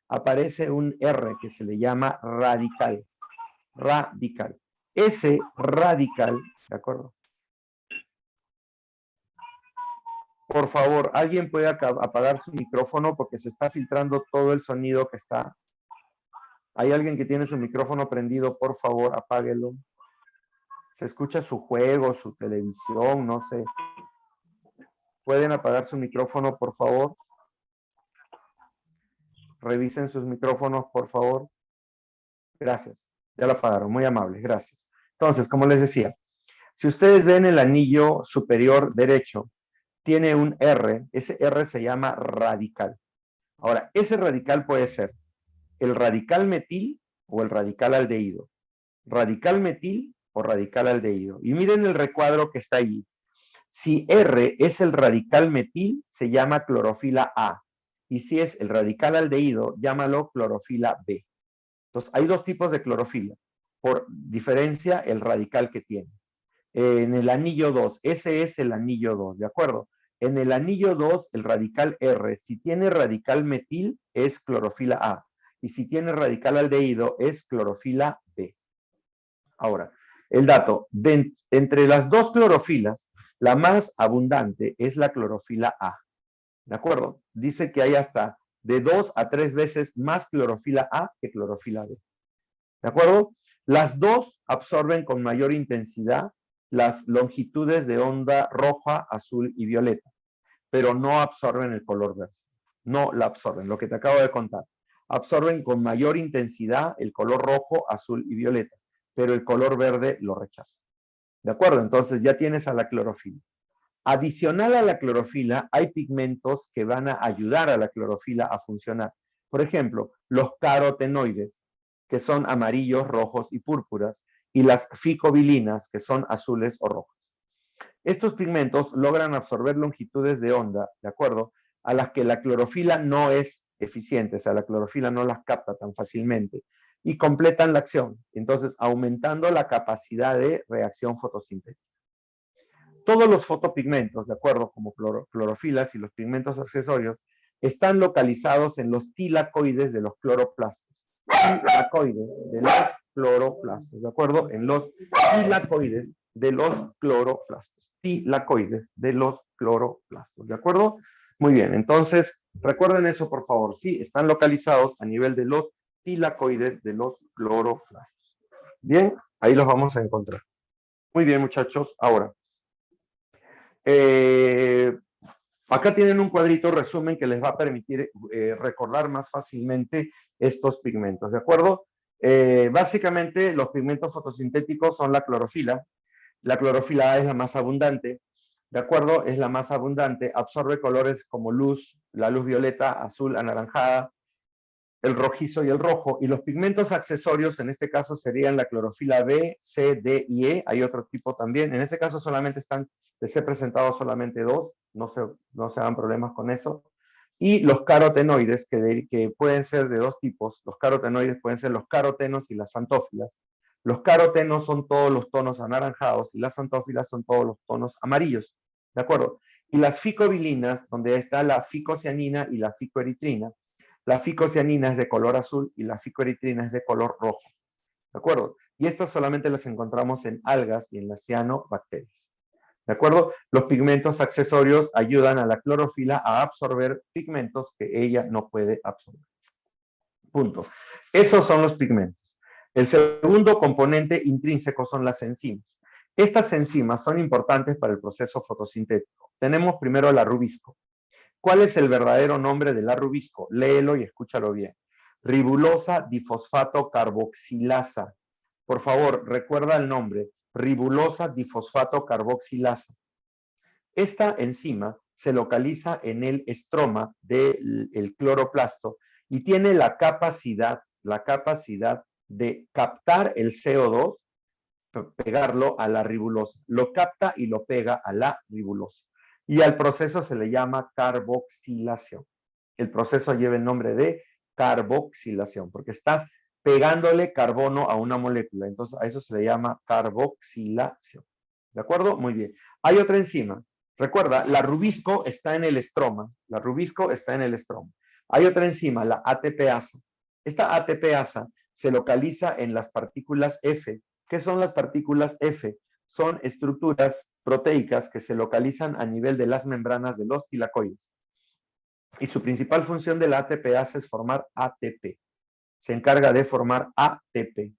aparece un R que se le llama radical. Ese radical, ¿de acuerdo? Por favor, ¿alguien puede apagar su micrófono porque se está filtrando todo el sonido que está? ¿Hay alguien que tiene su micrófono prendido? Por favor, apáguelo. Se escucha su juego, su televisión, no sé. ¿Pueden apagar su micrófono, por favor? Revisen sus micrófonos, por favor. Gracias. Ya lo apagaron. Muy amables. Gracias. Entonces, como les decía, si ustedes ven el anillo superior derecho, tiene un R. Ese R se llama radical. Ahora, ese radical puede ser el radical metil o el radical aldehído. Radical metil o radical aldehído. Y miren el recuadro que está allí. Si R es el radical metil, se llama clorofila A. y si es el radical aldehído, llámalo clorofila B. Entonces, hay dos tipos de clorofila, por diferencia el radical que tiene. En el anillo 2, ese es el anillo 2, ¿de acuerdo? En el anillo 2, el radical R, si tiene radical metil, es clorofila A, y si tiene radical aldehído, es clorofila B. Ahora, el dato, entre las dos clorofilas, la más abundante es la clorofila A, ¿de acuerdo? Dice que hay hasta de 2 a 3 veces más clorofila A que clorofila B, ¿de acuerdo? Las dos absorben con mayor intensidad las longitudes de onda roja, azul y violeta, pero no absorben el color verde. No la absorben, lo que te acabo de contar. Absorben con mayor intensidad el color rojo, azul y violeta, pero el color verde lo rechaza. ¿De acuerdo? Entonces ya tienes a la clorofila. Adicional a la clorofila, hay pigmentos que van a ayudar a la clorofila a funcionar. Por ejemplo, los carotenoides, que son amarillos, rojos y púrpuras, y las ficobilinas, que son azules o rojas. Estos pigmentos logran absorber longitudes de onda, ¿de acuerdo?, a las que la clorofila no es eficiente, o sea, la clorofila no las capta tan fácilmente, y completan la acción, entonces aumentando la capacidad de reacción fotosintética. Todos los fotopigmentos, de acuerdo, como clorofilas y los pigmentos accesorios, están localizados en los tilacoides de los cloroplastos. Tilacoides de los cloroplastos, ¿de acuerdo? En los tilacoides de los cloroplastos. Tilacoides de los cloroplastos, ¿de acuerdo? Muy bien, entonces, recuerden eso, por favor. Sí, están localizados a nivel de los tilacoides de los cloroplastos. Bien, ahí los vamos a encontrar. Muy bien, muchachos. Ahora, acá tienen un cuadrito resumen que les va a permitir recordar más fácilmente estos pigmentos, ¿de acuerdo? Básicamente, los pigmentos fotosintéticos son la clorofila. La clorofila A es la más abundante, ¿de acuerdo? Es la más abundante, absorbe colores como luz, la luz violeta, azul, anaranjada, el rojizo y el rojo, y los pigmentos accesorios en este caso serían la clorofila B, C, D y E, hay otro tipo también, en este caso solamente les he presentado solamente dos, no se hagan problemas con eso, y los carotenoides, que pueden ser de dos tipos, los carotenoides pueden ser los carotenos y las xantófilas. Los carotenos son todos los tonos anaranjados y las xantófilas son todos los tonos amarillos, ¿de acuerdo? Y las ficobilinas, donde está la ficocianina y la ficoeritrina, la ficocianina es de color azul y la ficoeritrina es de color rojo, ¿de acuerdo? Y estas solamente las encontramos en algas y en las cianobacterias, ¿de acuerdo? Los pigmentos accesorios ayudan a la clorofila a absorber pigmentos que ella no puede absorber. Punto. Esos son los pigmentos. El segundo componente intrínseco son las enzimas. Estas enzimas son importantes para el proceso fotosintético. Tenemos primero la rubisco. ¿Cuál es el verdadero nombre de la rubisco? Léelo y escúchalo bien. Ribulosa difosfato carboxilasa. Por favor, recuerda el nombre. Ribulosa difosfato carboxilasa. Esta enzima se localiza en el estroma del cloroplasto y tiene la capacidad de captar el CO2, pegarlo a la ribulosa. Lo capta y lo pega a la ribulosa. Y al proceso se le llama carboxilación. El proceso lleva el nombre de carboxilación, porque estás pegándole carbono a una molécula. Entonces, a eso se le llama carboxilación. ¿De acuerdo? Muy bien. Hay otra enzima. Recuerda, la rubisco está en el estroma. La rubisco está en el estroma. Hay otra enzima, la ATPasa. Esta ATPasa se localiza en las partículas F. ¿Qué son las partículas F? Son estructuras proteicas que se localizan a nivel de las membranas de los tilacoides. Y su principal función de la ATPasa es formar ATP. Se encarga de formar ATP.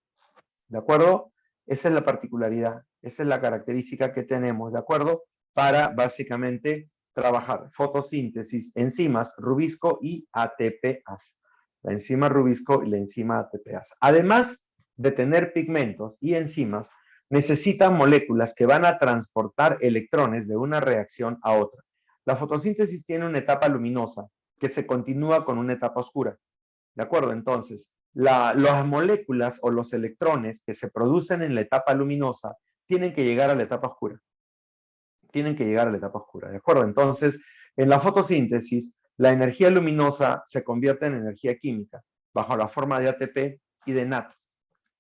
¿De acuerdo? Esa es la particularidad, esa es la característica que tenemos, ¿de acuerdo? Para básicamente trabajar fotosíntesis, enzimas, rubisco y ATPasa. La enzima rubisco y la enzima ATPasa. Además de tener pigmentos y enzimas, necesitan moléculas que van a transportar electrones de una reacción a otra. La fotosíntesis tiene una etapa luminosa que se continúa con una etapa oscura. ¿De acuerdo? Entonces, las moléculas o los electrones que se producen en la etapa luminosa tienen que llegar a la etapa oscura. Tienen que llegar a la etapa oscura. ¿De acuerdo? Entonces, en la fotosíntesis, La energía luminosa se convierte en energía química bajo la forma de ATP y de NAT.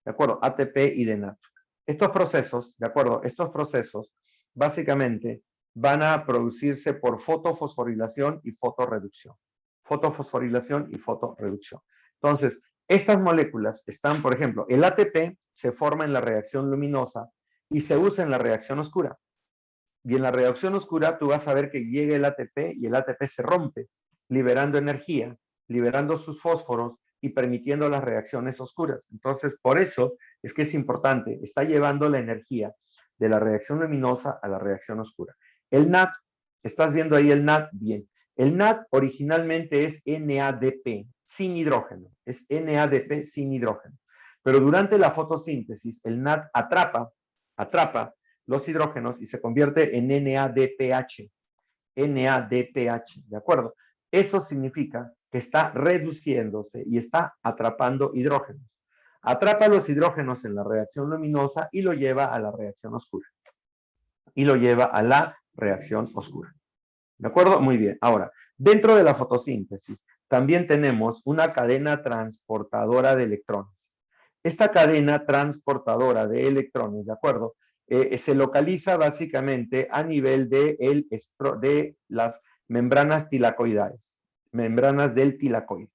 ¿De acuerdo? ATP y de NAT. Estos procesos, ¿de acuerdo? Estos procesos básicamente van a producirse por fotofosforilación y fotorreducción. Fotofosforilación y fotorreducción. Entonces, estas moléculas están, por ejemplo, el ATP se forma en la reacción luminosa y se usa en la reacción oscura. Y en la reacción oscura tú vas a ver que llega el ATP y el ATP se rompe, liberando energía, liberando sus fósforos y permitiendo las reacciones oscuras. Entonces, por eso es que es importante, está llevando la energía de la reacción luminosa a la reacción oscura. El NAT, ¿estás viendo ahí el NAT? Bien. El NAT originalmente es NADP, sin hidrógeno. Es NADP sin hidrógeno. Pero durante la fotosíntesis, el NAT atrapa los hidrógenos y se convierte en NADPH. NADPH, ¿de acuerdo? Eso significa que está reduciéndose y está atrapando hidrógenos. Atrapa los hidrógenos en la reacción luminosa y lo lleva a la reacción oscura. Y lo lleva a la reacción oscura. ¿De acuerdo? Muy bien. Ahora, dentro de la fotosíntesis también tenemos una cadena transportadora de electrones. Esta cadena transportadora de electrones, ¿de acuerdo? Se localiza básicamente a nivel de las membranas tilacoidales, membranas del tilacoide.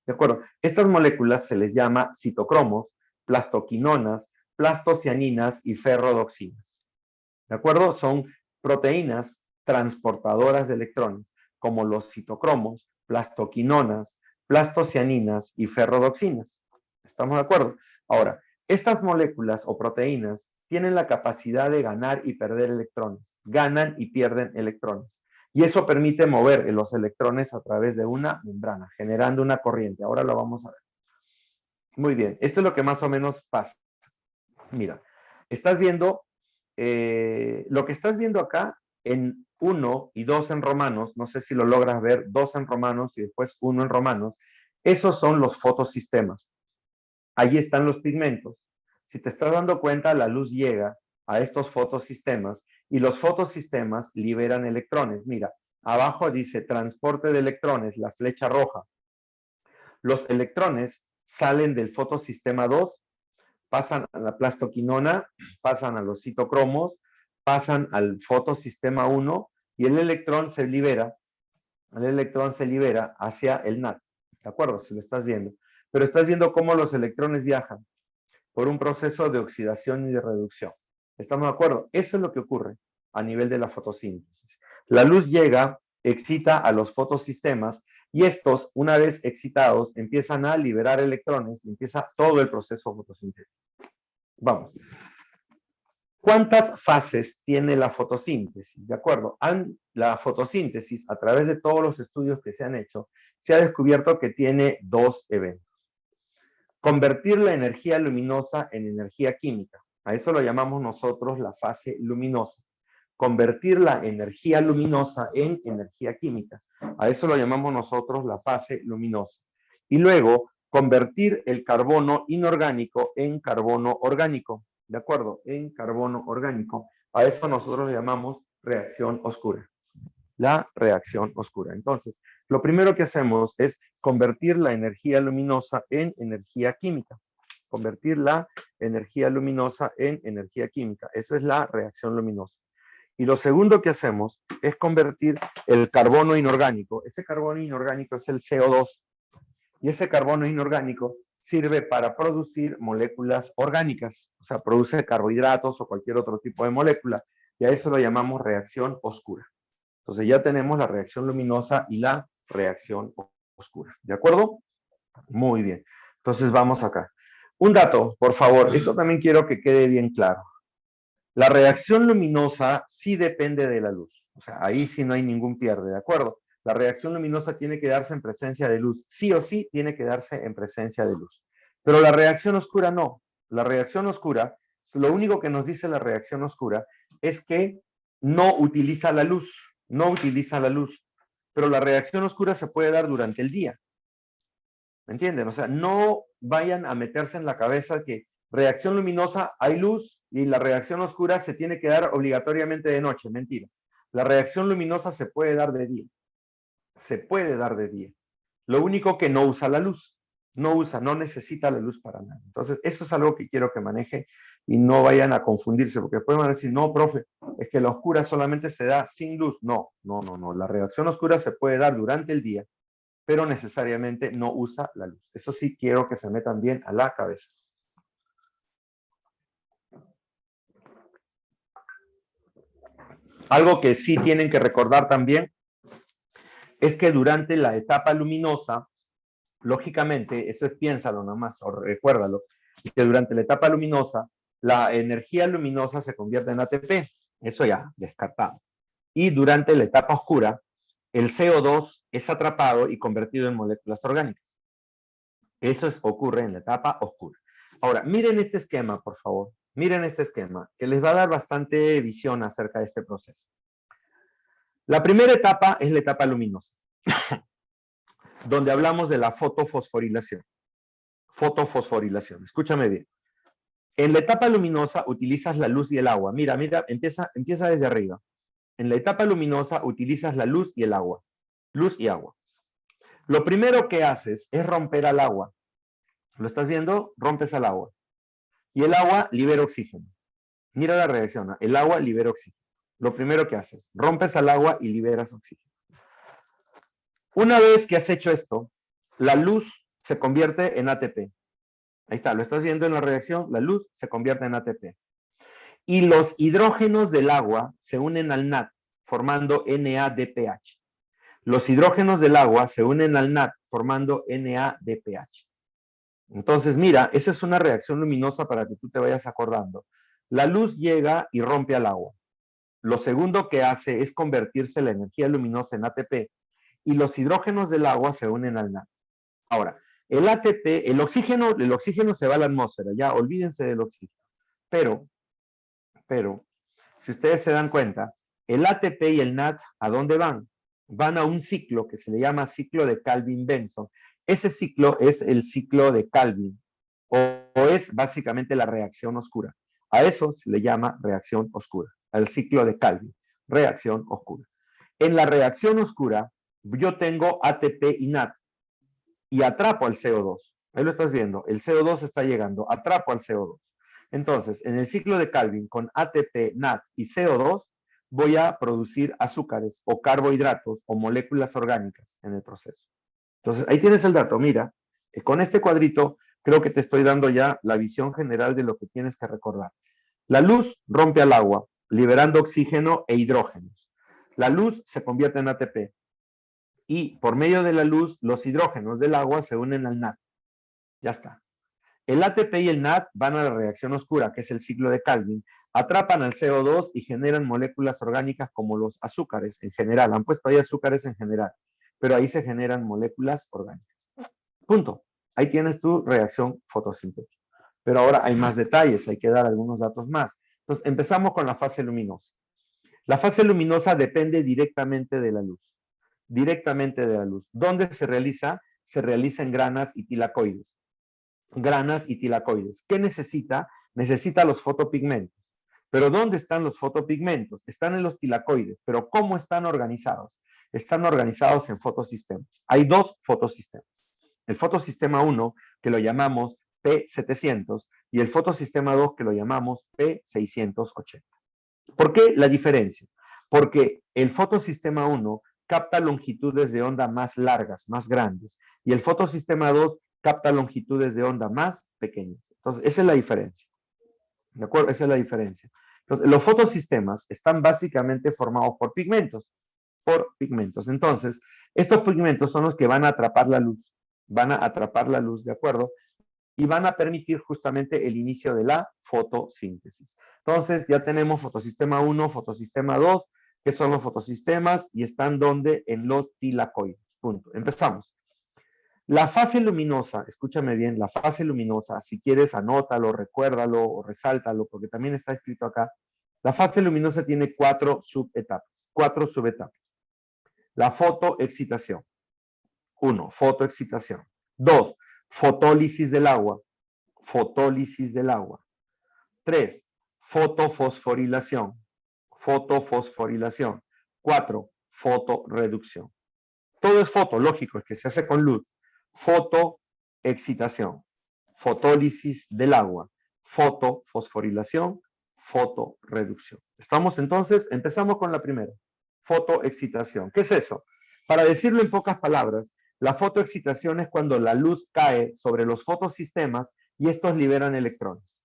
¿De acuerdo? Estas moléculas se les llama citocromos, plastoquinonas, plastocianinas y ferrodoxinas. ¿De acuerdo? Son proteínas transportadoras de electrones, como los citocromos, plastoquinonas, plastocianinas y ferrodoxinas. ¿Estamos de acuerdo? Ahora, estas moléculas o proteínas tienen la capacidad de ganar y perder electrones. Ganan y pierden electrones. Y eso permite mover los electrones a través de una membrana, generando una corriente. Ahora lo vamos a ver. Muy bien, esto es lo que más o menos pasa. Mira, estás viendo, lo que estás viendo acá en 1 y 2 en romanos, no sé si lo logras ver, 2 en romanos y después 1 en romanos, esos son los fotosistemas. Allí están los pigmentos. Si te estás dando cuenta, la luz llega a estos fotosistemas y los fotosistemas liberan electrones. Mira, abajo dice transporte de electrones, la flecha roja. Los electrones salen del fotosistema 2, pasan a la plastoquinona, pasan a los citocromos, pasan al fotosistema 1 y el electrón se libera hacia el NAT. ¿De acuerdo? Si lo estás viendo. Pero estás viendo cómo los electrones viajan por un proceso de oxidación y de reducción. ¿Estamos de acuerdo? Eso es lo que ocurre a nivel de la fotosíntesis. La luz llega, excita a los fotosistemas y estos, una vez excitados, empiezan a liberar electrones y empieza todo el proceso fotosintético. Vamos. ¿Cuántas fases tiene la fotosíntesis? ¿De acuerdo? La fotosíntesis, a través de todos los estudios que se han hecho, se ha descubierto que tiene 2 eventos. Convertir la energía luminosa en energía química. A eso lo llamamos nosotros la fase luminosa. Convertir la energía luminosa en energía química. A eso lo llamamos nosotros la fase luminosa. Y luego, convertir el carbono inorgánico en carbono orgánico. ¿De acuerdo? En carbono orgánico. A eso nosotros le llamamos reacción oscura. La reacción oscura. Entonces, lo primero que hacemos es convertir la energía luminosa en energía química. Convertir la energía luminosa en energía química. Eso es la reacción luminosa. Y lo segundo que hacemos es convertir el carbono inorgánico. Ese carbono inorgánico es el CO2. Y ese carbono inorgánico sirve para producir moléculas orgánicas. O sea, produce carbohidratos o cualquier otro tipo de molécula. Y a eso lo llamamos reacción oscura. Entonces ya tenemos la reacción luminosa y la reacción oscura. ¿De acuerdo? Muy bien. Entonces vamos acá. Un dato, por favor. Esto también quiero que quede bien claro. La reacción luminosa sí depende de la luz. O sea, ahí sí no hay ningún pierde, ¿de acuerdo? La reacción luminosa tiene que darse en presencia de luz. Sí o sí tiene que darse en presencia de luz. Pero la reacción oscura no. La reacción oscura, lo único que nos dice la reacción oscura es que no utiliza la luz. No utiliza la luz. Pero la reacción oscura se puede dar durante el día. ¿Me entienden? O sea, no vayan a meterse en la cabeza que reacción luminosa hay luz y la reacción oscura se tiene que dar obligatoriamente de noche. Mentira. La reacción luminosa se puede dar de día. Se puede dar de día. Lo único que no usa la luz. No necesita la luz para nada. Entonces, eso es algo que quiero que maneje y no vayan a confundirse, porque después van a decir, no, profe, es que la oscura solamente se da sin luz. No. La reacción oscura se puede dar durante el día, pero necesariamente no usa la luz. Eso sí quiero que se metan bien a la cabeza. Algo que sí tienen que recordar también es que durante la etapa luminosa, lógicamente, eso es piénsalo nomás, o recuérdalo, que durante la etapa luminosa, la energía luminosa se convierte en ATP, eso ya, descartado. Y durante la etapa oscura, el CO2 es atrapado y convertido en moléculas orgánicas. Eso ocurre en la etapa oscura. Ahora, miren este esquema, por favor. Miren este esquema, que les va a dar bastante visión acerca de este proceso. La primera etapa es la etapa luminosa, donde hablamos de la fotofosforilación. Fotofosforilación, escúchame bien. En la etapa luminosa utilizas la luz y el agua. Mira, empieza desde arriba. En la etapa luminosa utilizas la luz y el agua. Luz y agua. Lo primero que haces es romper al agua. ¿Lo estás viendo? Rompes al agua. Y el agua libera oxígeno. Mira la reacción. El agua libera oxígeno. Lo primero que haces, rompes al agua y liberas oxígeno. Una vez que has hecho esto, la luz se convierte en ATP. Ahí está, lo estás viendo en la reacción, la luz se convierte en ATP. Y los hidrógenos del agua se unen al NAD, formando NADPH. Los hidrógenos del agua se unen al NAD, formando NADPH. Entonces, mira, esa es una reacción luminosa para que tú te vayas acordando. La luz llega y rompe al agua. Lo segundo que hace es convertirse la energía luminosa en ATP y los hidrógenos del agua se unen al NAD. Ahora, el ATP, el oxígeno se va a la atmósfera, ya olvídense del oxígeno. Pero, si ustedes se dan cuenta, el ATP y el NAD, ¿a dónde van? Van a un ciclo que se le llama ciclo de Calvin-Benson. Ese ciclo es el ciclo de Calvin, o es básicamente la reacción oscura. A eso se le llama reacción oscura, al ciclo de Calvin, reacción oscura. En la reacción oscura, yo tengo ATP y NAD y atrapo al CO2. Ahí lo estás viendo, el CO2 está llegando, atrapo al CO2. Entonces, en el ciclo de Calvin, con ATP, NAD y CO2, voy a producir azúcares o carbohidratos o moléculas orgánicas en el proceso. Entonces, ahí tienes el dato. Mira, con este cuadrito creo que te estoy dando ya la visión general de lo que tienes que recordar. La luz rompe al agua, liberando oxígeno e hidrógenos. La luz se convierte en ATP y por medio de la luz, los hidrógenos del agua se unen al NAD. Ya está. El ATP y el NAD van a la reacción oscura, que es el ciclo de Calvin, atrapan al CO2 y generan moléculas orgánicas como los azúcares en general. Han puesto ahí azúcares en general, pero ahí se generan moléculas orgánicas. Punto. Ahí tienes tu reacción fotosintética. Pero ahora hay más detalles, hay que dar algunos datos más. Entonces, empezamos con la fase luminosa. La fase luminosa depende directamente de la luz. Directamente de la luz. ¿Dónde se realiza? Se realiza en granas y tilacoides. Granas y tilacoides. ¿Qué necesita? Necesita los fotopigmentos. ¿Pero dónde están los fotopigmentos? Están en los tilacoides. ¿Pero cómo están organizados? Están organizados en fotosistemas. Hay dos fotosistemas. El fotosistema 1, que lo llamamos P700, y el fotosistema 2, que lo llamamos P680. ¿Por qué la diferencia? Porque el fotosistema 1 capta longitudes de onda más largas, más grandes, y el fotosistema 2 capta longitudes de onda más pequeñas. Entonces, esa es la diferencia. ¿De acuerdo? Esa es la diferencia. Entonces, los fotosistemas están básicamente formados por pigmentos. Entonces, estos pigmentos son los que van a atrapar la luz. Van a atrapar la luz, ¿de acuerdo? Y van a permitir justamente el inicio de la fotosíntesis. Entonces, ya tenemos fotosistema 1, fotosistema 2, que son los fotosistemas y están donde en los tilacoides. Punto. Empezamos. La fase luminosa, escúchame bien, la fase luminosa, si quieres anótalo, recuérdalo o resáltalo, porque también está escrito acá. La fase luminosa tiene cuatro subetapas. La fotoexcitación. 1, fotoexcitación. 2, fotólisis del agua. 3, fotofosforilación. 4, fotoreducción. todo es foto, lógico, es que se hace con luz. Fotoexcitación, fotólisis del agua, fotofosforilación, fotoreducción. ¿Estamos entonces? Empezamos con la primera, fotoexcitación. ¿Qué es eso? Para decirlo en pocas palabras, la fotoexcitación es cuando la luz cae sobre los fotosistemas y estos liberan electrones.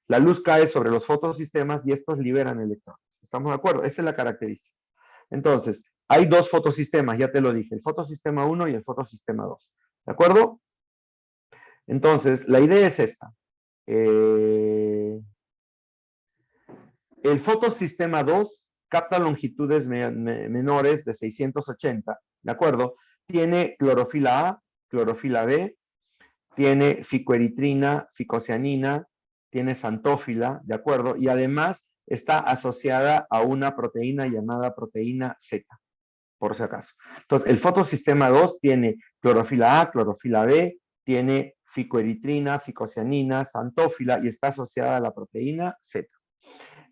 La luz cae sobre los fotosistemas y estos liberan electrones. ¿Estamos de acuerdo? Esa es la característica. Entonces, hay dos fotosistemas, ya te lo dije, el fotosistema 1 y el fotosistema 2. ¿De acuerdo? Entonces, la idea es esta. El fotosistema 2 capta longitudes menores de 680, ¿de acuerdo? Tiene clorofila A, clorofila B, tiene ficoeritrina, ficocianina, tiene xantófila, ¿de acuerdo? Y además está asociada a una proteína llamada proteína Z, por si acaso. Entonces, el fotosistema 2 tiene clorofila A, clorofila B, tiene ficoeritrina, ficocianina, xantófila y está asociada a la proteína Z.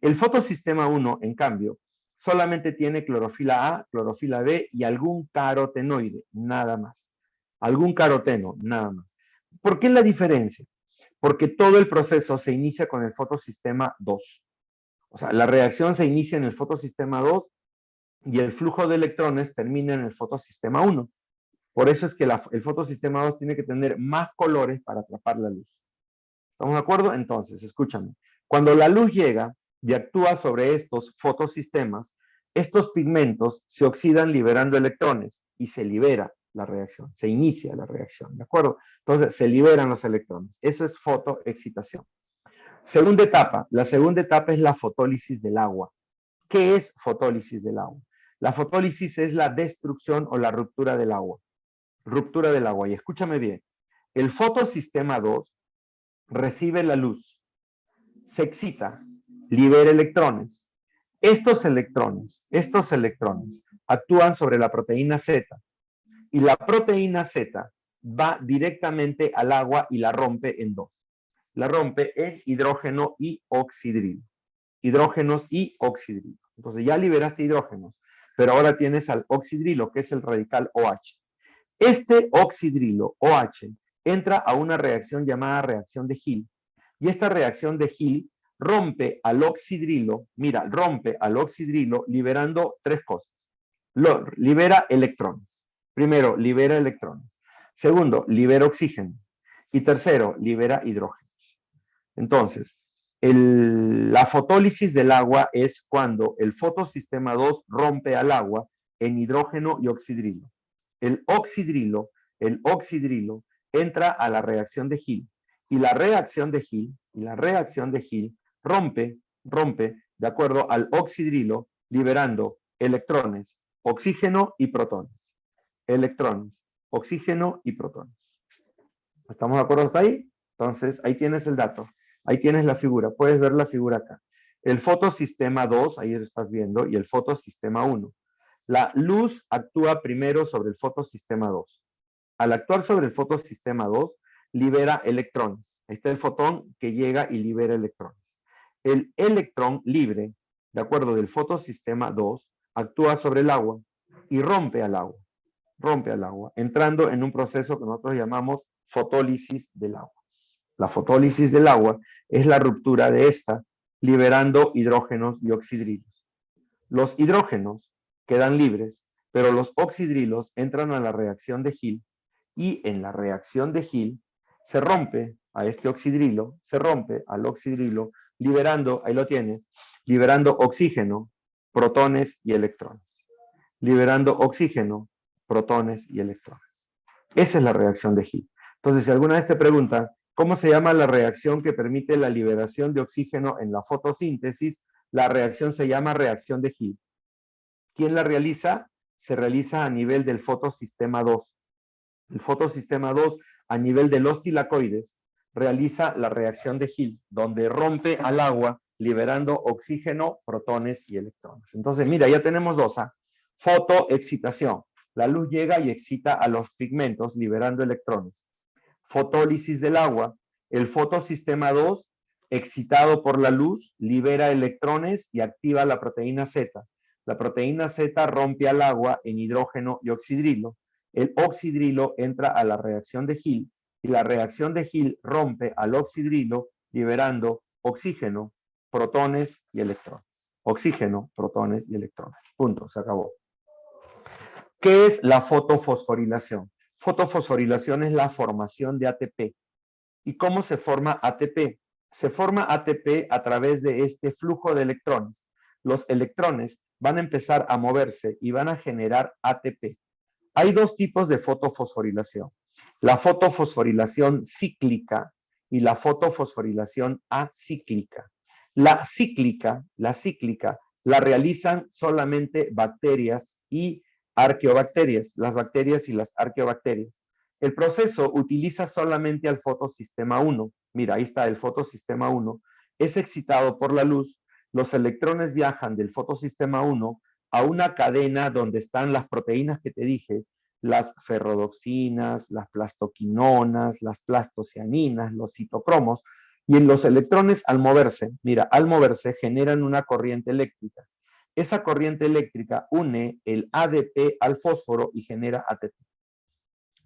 El fotosistema 1, en cambio, solamente tiene clorofila A, clorofila B y algún carotenoide, nada más. Algún caroteno, nada más. ¿Por qué la diferencia? Porque todo el proceso se inicia con el fotosistema 2. O sea, la reacción se inicia en el fotosistema 2 y el flujo de electrones termina en el fotosistema 1. Por eso es que el fotosistema 2 tiene que tener más colores para atrapar la luz. ¿Estamos de acuerdo? Entonces, escúchame. Cuando la luz llega y actúa sobre estos fotosistemas, estos pigmentos se oxidan liberando electrones y se libera la reacción, se inicia la reacción, ¿de acuerdo? Entonces, se liberan los electrones. Eso es fotoexcitación. Segunda etapa. La segunda etapa es la fotólisis del agua. ¿Qué es fotólisis del agua? La fotólisis es la destrucción o la ruptura del agua. Ruptura del agua. Y escúchame bien. El fotosistema 2 recibe la luz, se excita, libera electrones. Estos electrones actúan sobre la proteína Z y la proteína Z va directamente al agua y la rompe en dos. La rompe en hidrógeno y oxidrilo. Hidrógenos y oxidrilo. Entonces ya liberaste hidrógenos, pero ahora tienes al oxidrilo, que es el radical OH. Este oxidrilo OH entra a una reacción llamada reacción de Gill. Y esta reacción de Gill rompe al oxidrilo, mira, rompe al oxidrilo liberando tres cosas. Libera electrones. Primero, libera electrones. Segundo, libera oxígeno. Y tercero, libera hidrógenos. Entonces, la fotólisis del agua es cuando el fotosistema 2 rompe al agua en hidrógeno y oxidrilo. El oxidrilo entra a la reacción de Gill. Y la reacción de Gill rompe de acuerdo al oxidrilo, liberando electrones, oxígeno y protones. Electrones, oxígeno y protones. ¿Estamos de acuerdo hasta ahí? Entonces, ahí tienes el dato. Ahí tienes la figura. Puedes ver la figura acá. El fotosistema 2, ahí lo estás viendo, y el fotosistema 1. La luz actúa primero sobre el fotosistema 2. Al actuar sobre el fotosistema 2, libera electrones. Ahí está el fotón que llega y libera electrones. El electrón libre, de acuerdo del fotosistema 2, actúa sobre el agua y rompe al agua. Rompe al agua, entrando en un proceso que nosotros llamamos fotólisis del agua. La fotólisis del agua es la ruptura de esta, liberando hidrógenos y oxidrilos. Los hidrógenos quedan libres, pero los oxidrilos entran a la reacción de Gill y en la reacción de Gill se rompe a este oxidrilo, se rompe al oxidrilo, liberando, ahí lo tienes, liberando oxígeno, protones y electrones. Liberando oxígeno, protones y electrones. Esa es la reacción de Gill. Entonces, si alguna vez te preguntan, ¿cómo se llama la reacción que permite la liberación de oxígeno en la fotosíntesis? La reacción se llama reacción de Gill. ¿Quién la realiza? Se realiza a nivel del fotosistema 2. El fotosistema 2, a nivel de los tilacoides, realiza la reacción de Gill, donde rompe al agua, liberando oxígeno, protones y electrones. Entonces, mira, ya tenemos dos. Fotoexcitación. La luz llega y excita a los pigmentos, liberando electrones. Fotólisis del agua. El fotosistema 2, excitado por la luz, libera electrones y activa la proteína Z. La proteína Z rompe al agua en hidrógeno y oxidrilo. el oxidrilo entra a la reacción de Gill y la reacción de Gill rompe al oxidrilo liberando oxígeno, protones y electrones. Oxígeno, protones y electrones. Punto, se acabó. ¿Qué es la fotofosforilación? Fotofosforilación es la formación de ATP. ¿Y cómo se forma ATP? Se forma ATP a través de este flujo de electrones. Los electrones van a empezar a moverse y van a generar ATP. Hay dos tipos de fotofosforilación. La fotofosforilación cíclica y la fotofosforilación acíclica. La cíclica la realizan solamente bacterias y arqueobacterias, las bacterias y las arqueobacterias. El proceso utiliza solamente al fotosistema 1. Mira, ahí está el fotosistema 1. Es excitado por la luz. Los electrones viajan del fotosistema 1 a una cadena donde están las proteínas que te dije, las ferrodoxinas, las plastoquinonas, las plastocianinas, los citocromos, y en los electrones al moverse, mira, al moverse generan una corriente eléctrica. Esa corriente eléctrica une el ADP al fósforo y genera ATP.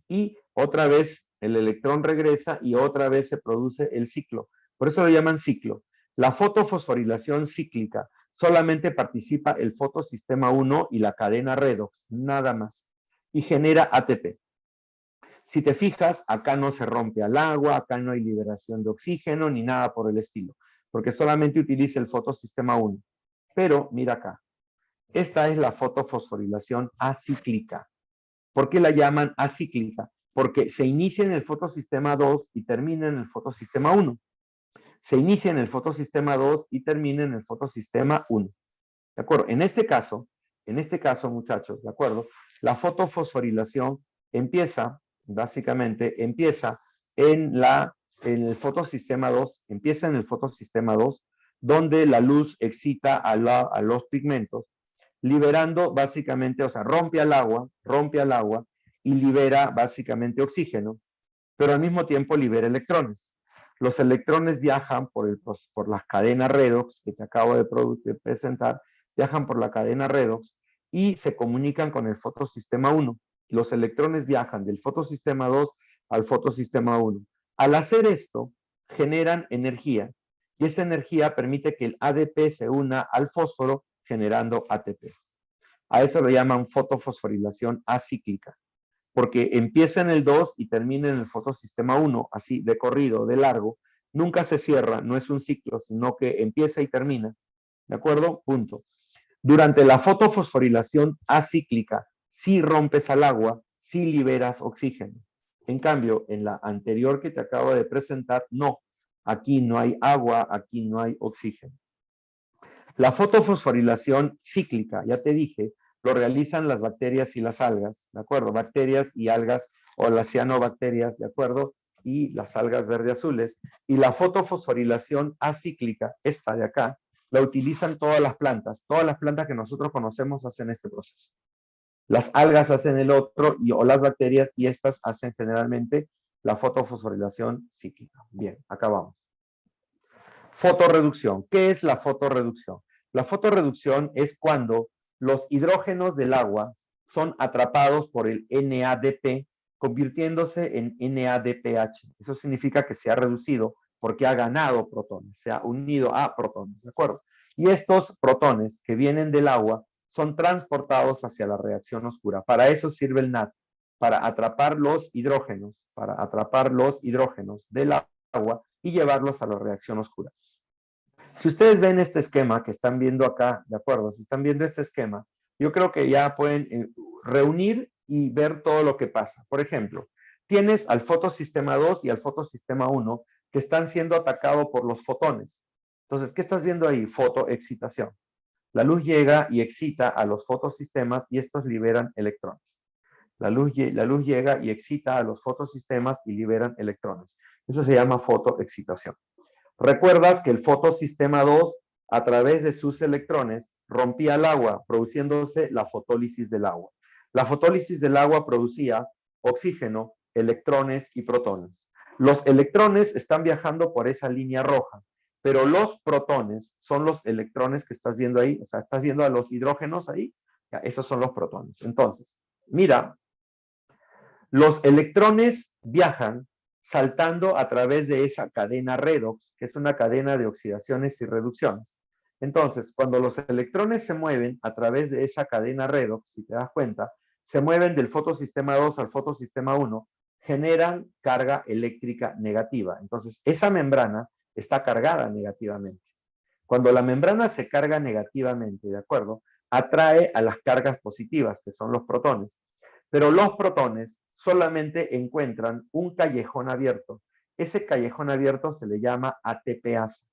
Y otra vez el electrón regresa y otra vez se produce el ciclo. Por eso lo llaman ciclo. La fotofosforilación cíclica solamente participa el fotosistema 1 y la cadena redox, nada más. Y genera ATP. Si te fijas, acá no se rompe al agua, acá no hay liberación de oxígeno ni nada por el estilo, porque solamente utiliza el fotosistema 1. Pero mira acá, esta es la fotofosforilación acíclica. ¿Por qué la llaman acíclica? Porque se inicia en el fotosistema 2 y termina en el fotosistema 1. Se inicia en el fotosistema 2 y termina en el fotosistema 1. ¿De acuerdo? En este caso, muchachos, ¿de acuerdo? La fotofosforilación empieza, básicamente, empieza en el fotosistema 2, donde la luz excita a los pigmentos, liberando básicamente, o sea, rompe al agua y libera básicamente oxígeno, pero al mismo tiempo libera electrones. Los electrones viajan por las cadenas redox que te acabo de presentar, viajan por la cadena redox y se comunican con el fotosistema 1. Los electrones viajan del fotosistema 2 al fotosistema 1. Al hacer esto, generan energía y esa energía permite que el ADP se una al fósforo generando ATP. A eso lo llaman fotofosforilación acíclica, porque empieza en el 2 y termina en el fotosistema 1, así de corrido, de largo. Nunca se cierra, no es un ciclo, sino que empieza y termina. ¿De acuerdo? Punto. Durante la fotofosforilación acíclica, sí rompes al agua, sí liberas oxígeno. En cambio, en la anterior que te acabo de presentar, no. Aquí no hay agua, aquí no hay oxígeno. La fotofosforilación cíclica, ya te dije, lo realizan las bacterias y las algas, ¿de acuerdo? Bacterias y algas o las cianobacterias, ¿de acuerdo? Y las algas verde-azules. Y la fotofosforilación acíclica, esta de acá, la utilizan todas las plantas que nosotros conocemos hacen este proceso. Las algas hacen el otro, o las bacterias, y estas hacen generalmente la fotofosforilación cíclica. Bien, acá vamos. Fotorreducción. ¿Qué es la fotorreducción? La fotorreducción es cuando los hidrógenos del agua son atrapados por el NADP, convirtiéndose en NADPH. Eso significa que se ha reducido porque ha ganado protones, se ha unido a protones, ¿de acuerdo? Y estos protones que vienen del agua son transportados hacia la reacción oscura. Para eso sirve el NAD, para atrapar los hidrógenos del agua y llevarlos a la reacción oscura. Si ustedes ven este esquema que están viendo acá, ¿de acuerdo? Si están viendo este esquema, yo creo que ya pueden reunir y ver todo lo que pasa. Por ejemplo, tienes al fotosistema 2 y al fotosistema 1 que están siendo atacados por los fotones. Entonces, ¿qué estás viendo ahí? Fotoexcitación. La luz llega y excita a los fotosistemas y estos liberan electrones. La luz llega y excita a los fotosistemas y liberan electrones. Eso se llama fotoexcitación. Recuerdas que el fotosistema 2, a través de sus electrones, rompía el agua, produciéndose la fotólisis del agua. La fotólisis del agua producía oxígeno, electrones y protones. Los electrones están viajando por esa línea roja, pero los protones son los electrones que estás viendo ahí. O sea, estás viendo a los hidrógenos ahí. Ya, esos son los protones. Entonces, mira Los electrones viajan saltando a través de esa cadena redox, que es una cadena de oxidaciones y reducciones. Entonces, cuando los electrones se mueven a través de esa cadena redox, si te das cuenta, se mueven del fotosistema 2 al fotosistema 1, generan carga eléctrica negativa. Entonces, esa membrana está cargada negativamente. Cuando la membrana se carga negativamente, ¿de acuerdo? Atrae a las cargas positivas, que son los protones. Pero los protones solamente encuentran un callejón abierto. Ese callejón abierto se le llama ATPasa.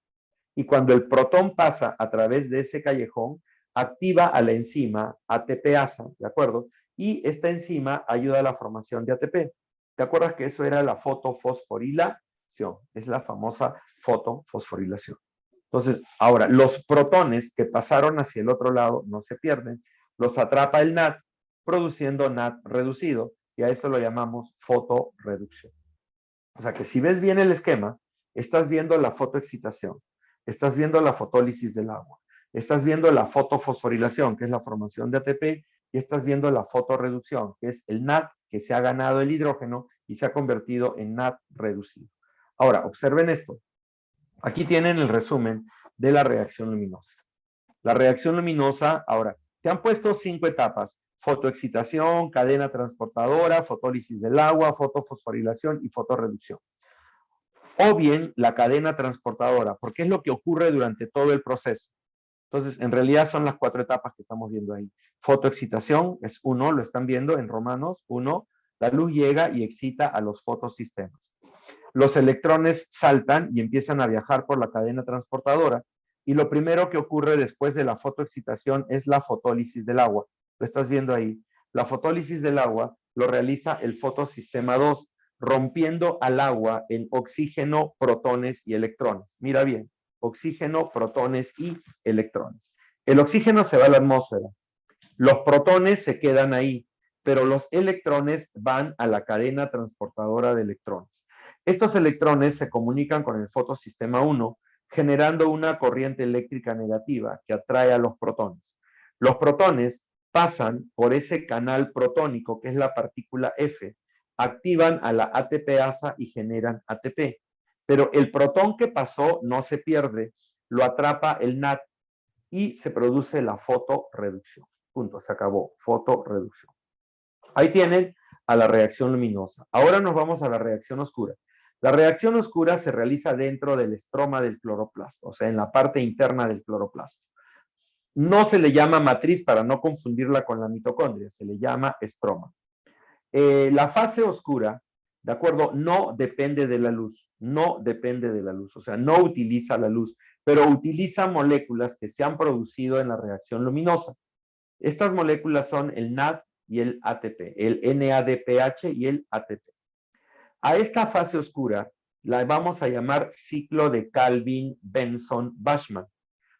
Y cuando el protón pasa a través de ese callejón, activa a la enzima ATPasa, ¿de acuerdo? Y esta enzima ayuda a la formación de ATP. ¿Te acuerdas que eso era la fotofosforilación? Es la famosa fotofosforilación. Entonces, ahora, los protones que pasaron hacia el otro lado no se pierden, los atrapa el NAT, produciendo NAT reducido, y a eso lo llamamos fotoreducción. O sea que si ves bien el esquema, estás viendo la fotoexcitación, estás viendo la fotólisis del agua, estás viendo la fotofosforilación, que es la formación de ATP, y estás viendo la fotoreducción, que es el NAT que se ha ganado el hidrógeno y se ha convertido en NAT reducido. Ahora, observen esto. Aquí tienen el resumen de la reacción luminosa. La reacción luminosa, ahora, te han puesto 5 etapas: fotoexcitación, cadena transportadora, fotólisis del agua, fotofosforilación y fotoreducción. O bien la cadena transportadora, porque es lo que ocurre durante todo el proceso. Entonces, en realidad son las 4 etapas que estamos viendo ahí. Fotoexcitación es 1, lo están viendo en Romanos 1, la luz llega y excita a los fotosistemas. Los electrones saltan y empiezan a viajar por la cadena transportadora, y lo primero que ocurre después de la fotoexcitación es la fotólisis del agua. Lo estás viendo ahí. La fotólisis del agua lo realiza el fotosistema 2, rompiendo al agua en oxígeno, protones y electrones. Mira bien, oxígeno, protones y electrones. El oxígeno se va a la atmósfera, los protones se quedan ahí, pero los electrones van a la cadena transportadora de electrones. Estos electrones se comunican con el fotosistema 1, generando una corriente eléctrica negativa que atrae a los protones. Los protones pasan por ese canal protónico, que es la partícula F, activan a la ATPasa y generan ATP. Pero el protón que pasó no se pierde, lo atrapa el NAT y se produce la fotoreducción. Punto, se acabó, fotoreducción. Ahí tienen a la reacción luminosa. Ahora nos vamos a la reacción oscura. La reacción oscura se realiza dentro del estroma del cloroplasto, o sea, en la parte interna del cloroplasto. No se le llama matriz para no confundirla con la mitocondria, se le llama estroma. La fase oscura, ¿de acuerdo? No depende de la luz, no depende de la luz, o sea, no utiliza la luz, pero utiliza moléculas que se han producido en la reacción luminosa. Estas moléculas son el NAD y el ATP, el NADPH y el ATP. A esta fase oscura la vamos a llamar ciclo de Calvin-Benson-Bachmann.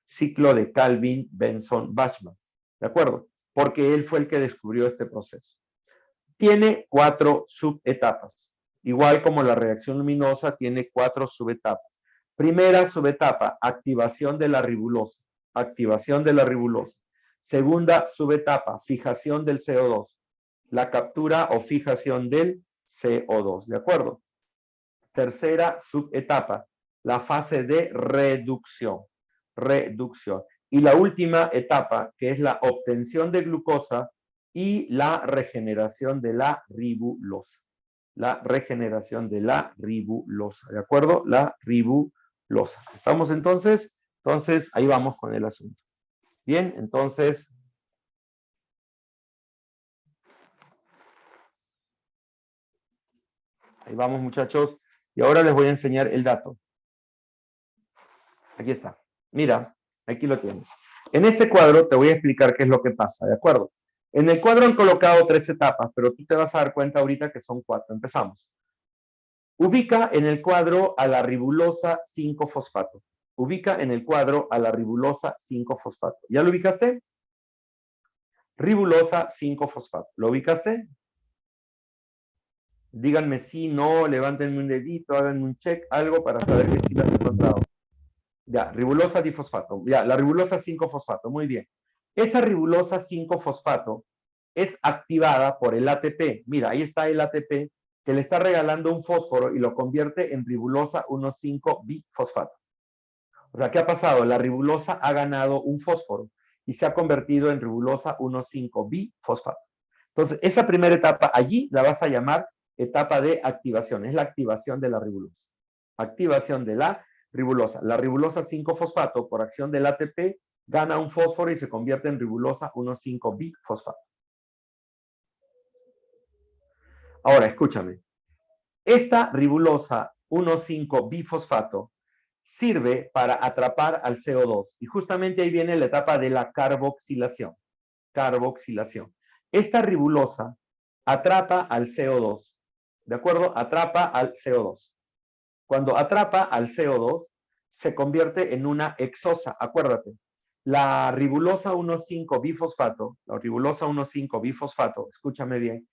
Ciclo de Calvin-Benson-Bachmann. ¿De acuerdo? Porque él fue el que descubrió este proceso. Tiene 4 subetapas. Igual como la reacción luminosa tiene 4 subetapas. Primera subetapa, activación de la ribulosa. Activación de la ribulosa. Segunda subetapa, fijación del CO2. La captura o fijación del CO2, ¿de acuerdo? Tercera subetapa, la fase de reducción. Reducción. Y la última etapa, que es la obtención de glucosa y la regeneración de la ribulosa. La regeneración de la ribulosa, ¿de acuerdo? La ribulosa. ¿Estamos entonces? Entonces, ahí vamos con el asunto. Bien, entonces, ahí vamos, muchachos. Y ahora les voy a enseñar el dato. Aquí está. Mira, aquí lo tienes. En este cuadro te voy a explicar qué es lo que pasa, ¿de acuerdo? En el cuadro han colocado 3 etapas, pero tú te vas a dar cuenta ahorita que son 4. Empezamos. Ubica en el cuadro a la ribulosa 5-fosfato. Ubica en el cuadro a la ribulosa 5-fosfato. ¿Ya lo ubicaste? Ribulosa 5-fosfato. ¿Lo ubicaste? Díganme sí, no, levántenme un dedito, háganme un check, algo para saber que sí lo han encontrado. Ya, ribulosa difosfato. Ya, la ribulosa 5-fosfato, muy bien. Esa ribulosa 5-fosfato es activada por el ATP. Mira, ahí está el ATP que le está regalando un fósforo y lo convierte en ribulosa 1,5-bifosfato. O sea, ¿qué ha pasado? La ribulosa ha ganado un fósforo y se ha convertido en ribulosa 1,5-bifosfato. Entonces, esa primera etapa allí la vas a llamar etapa de activación. Es la activación de la ribulosa. Activación de la ribulosa. La ribulosa 5-fosfato, por acción del ATP, gana un fósforo y se convierte en ribulosa 1,5-bifosfato. Ahora, escúchame. Esta ribulosa 1,5-bifosfato sirve para atrapar al CO2. Y justamente ahí viene la etapa de la carboxilación. Carboxilación. Esta ribulosa atrapa al CO2. ¿De acuerdo? Atrapa al CO2. Cuando atrapa al CO2, se convierte en una hexosa. Acuérdate. La ribulosa 1,5-bifosfato, escúchame bien,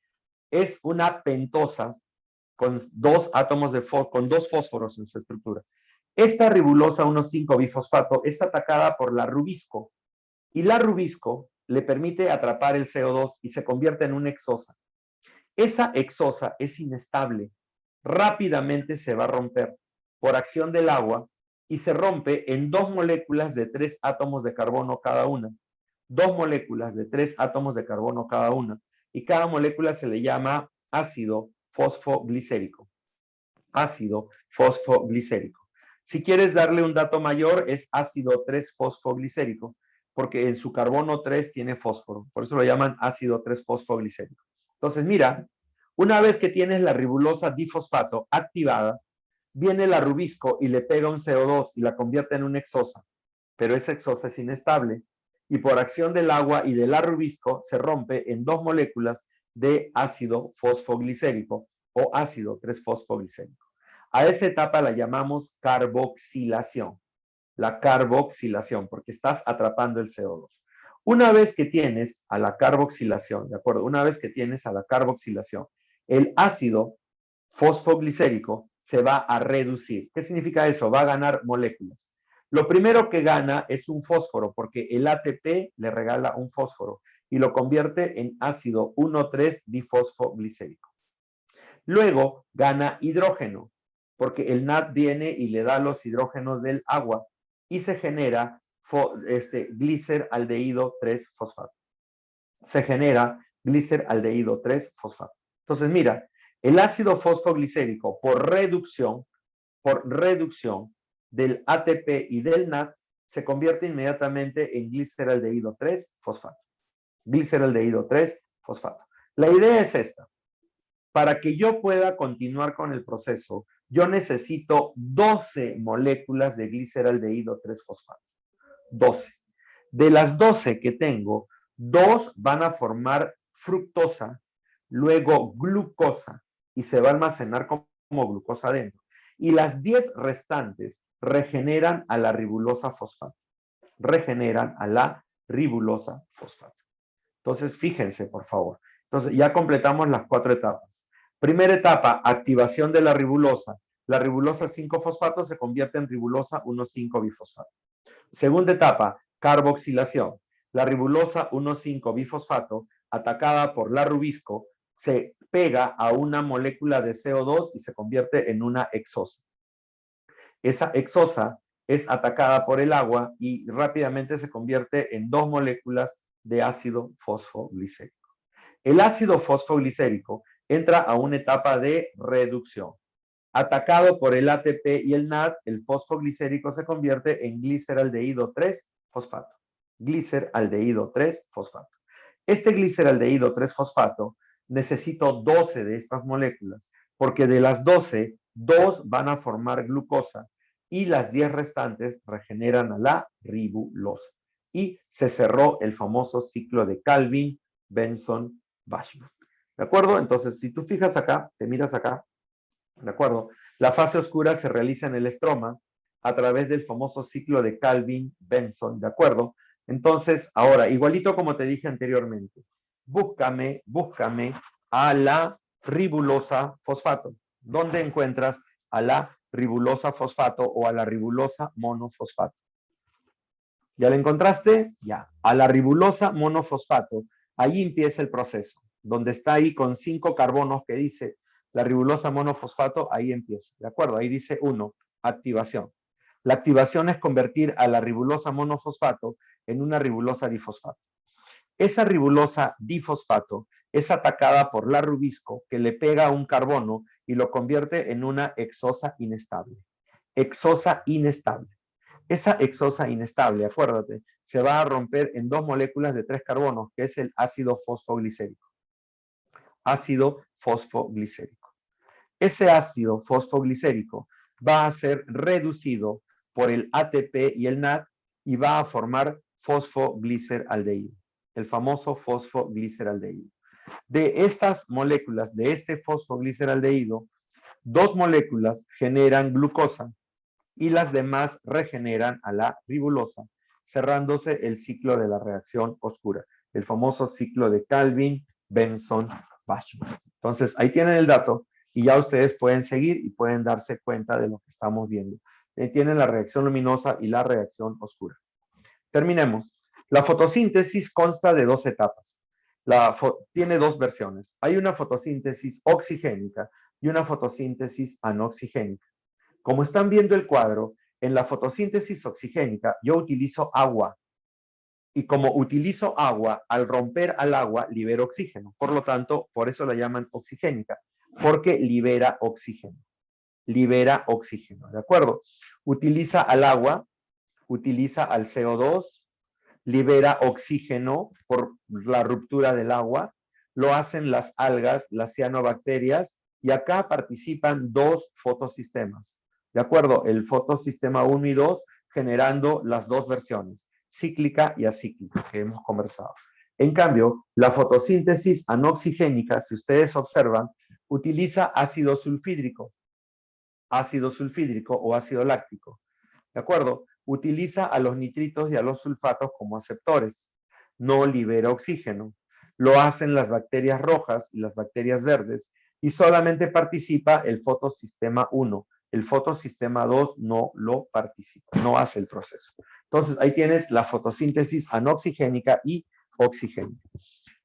es una pentosa con dos átomos con dos fósforos en su estructura. Esta ribulosa 1,5-bifosfato es atacada por la rubisco y la rubisco le permite atrapar el CO2 y se convierte en una hexosa. Esa hexosa es inestable, rápidamente se va a romper por acción del agua y se rompe en 2 moléculas de 3 átomos de carbono cada una. 2 moléculas de 3 átomos de carbono cada una. Y cada molécula se le llama ácido fosfoglicérico. Ácido fosfoglicérico. Si quieres darle un dato mayor, es ácido 3-fosfoglicérico, porque en su carbono 3 tiene fósforo. Por eso lo llaman ácido 3-fosfoglicérico. Entonces, mira, una vez que tienes la ribulosa difosfato activada, viene la rubisco y le pega un CO2 y la convierte en una hexosa. Pero esa hexosa es inestable y por acción del agua y de la rubisco se rompe en 2 moléculas de ácido fosfoglicérico o ácido 3-fosfoglicérico. A esa etapa la llamamos carboxilación. La carboxilación, porque estás atrapando el CO2. Una vez que tienes a la carboxilación, ¿de acuerdo? Una vez que tienes a la carboxilación, el ácido fosfoglicérico se va a reducir. ¿Qué significa eso? Va a ganar moléculas. Lo primero que gana es un fósforo, porque el ATP le regala un fósforo y lo convierte en ácido 1,3-difosfoglicérico. Luego gana hidrógeno, porque el NAD viene y le da los hidrógenos del agua y se genera gliceraldehído 3-fosfato. Se genera gliceraldehído 3-fosfato. Entonces, mira, el ácido fosfoglicérico por reducción del ATP y del NAD se convierte inmediatamente en gliceraldehído 3-fosfato. Gliceraldehído 3-fosfato. La idea es esta. Para que yo pueda continuar con el proceso, yo necesito 12 moléculas de gliceraldehído 3-fosfato. 12. De las 12 que tengo, 2 van a formar fructosa, luego glucosa, y se va a almacenar como glucosa adentro. Y las 10 restantes regeneran a la ribulosa fosfato. Regeneran a la ribulosa fosfato. Entonces, fíjense, por favor. Entonces, ya completamos las 4 etapas. Primera etapa, activación de la ribulosa. La ribulosa 5-fosfato se convierte en ribulosa 1,5-bifosfato. Segunda etapa, carboxilación. La ribulosa 1,5-bifosfato, atacada por la rubisco, se pega a una molécula de CO2 y se convierte en una hexosa. Esa hexosa es atacada por el agua y rápidamente se convierte en 2 moléculas de ácido fosfoglicérico. El ácido fosfoglicérico entra a una etapa de reducción. Atacado por el ATP y el NAD, el fosfoglicérico se convierte en gliceraldehído 3-fosfato. Gliceraldehído 3-fosfato. Este gliceraldehído 3-fosfato necesito 12 de estas moléculas, porque de las 12, 2 van a formar glucosa y las 10 restantes regeneran a la ribulosa. Y se cerró el famoso ciclo de Calvin, Benson, Bashman. ¿De acuerdo? Entonces, si tú fijas acá, te miras acá, ¿de acuerdo? La fase oscura se realiza en el estroma a través del famoso ciclo de Calvin-Benson, ¿de acuerdo? Entonces, ahora, igualito como te dije anteriormente, búscame a la ribulosa fosfato. ¿Dónde encuentras a la ribulosa fosfato o a la ribulosa monofosfato? ¿Ya la encontraste? Ya. A la ribulosa monofosfato Ahí empieza el proceso, donde está ahí con 5 carbonos que dice la ribulosa monofosfato, ahí empieza, ¿de acuerdo? Ahí dice 1, activación. La activación es convertir a la ribulosa monofosfato en una ribulosa difosfato. Esa ribulosa difosfato es atacada por la rubisco, que le pega a un carbono y lo convierte en una hexosa inestable. Hexosa inestable. Esa hexosa inestable, acuérdate, se va a romper en 2 moléculas de 3 carbonos, que es el ácido fosfoglicérico. Ácido fosfoglicérico. Ese ácido fosfoglicérico va a ser reducido por el ATP y el NAD y va a formar fosfogliceraldehído, el famoso fosfogliceraldehído. De estas moléculas, de este fosfogliceraldehído, 2 moléculas generan glucosa y las demás regeneran a la ribulosa, cerrándose el ciclo de la reacción oscura, el famoso ciclo de Calvin-Benson-Bashman. Entonces, ahí tienen el dato y ya ustedes pueden seguir y pueden darse cuenta de lo que estamos viendo. Tienen la reacción luminosa y la reacción oscura. Terminemos. La fotosíntesis consta de 2 etapas. Tiene 2 versiones. Hay una fotosíntesis oxigénica y una fotosíntesis anoxigénica. Como están viendo el cuadro, en la fotosíntesis oxigénica yo utilizo agua. Y como utilizo agua, al romper al agua libero oxígeno. Por lo tanto, por eso la llaman oxigénica, porque libera oxígeno. Libera oxígeno, ¿de acuerdo? Utiliza al agua, utiliza al CO2, libera oxígeno por la ruptura del agua, lo hacen las algas, las cianobacterias, y acá participan 2 fotosistemas, ¿de acuerdo? El fotosistema 1 y 2 generando las 2 versiones, cíclica y acíclica, que hemos conversado. En cambio, la fotosíntesis anoxigénica, si ustedes observan, utiliza ácido sulfídrico o ácido láctico, ¿de acuerdo? Utiliza a los nitritos y a los sulfatos como aceptores. No libera oxígeno. Lo hacen las bacterias rojas y las bacterias verdes y solamente participa el fotosistema 1. El fotosistema 2 no lo participa, no hace el proceso. Entonces, ahí tienes la fotosíntesis anoxigénica y oxigénica.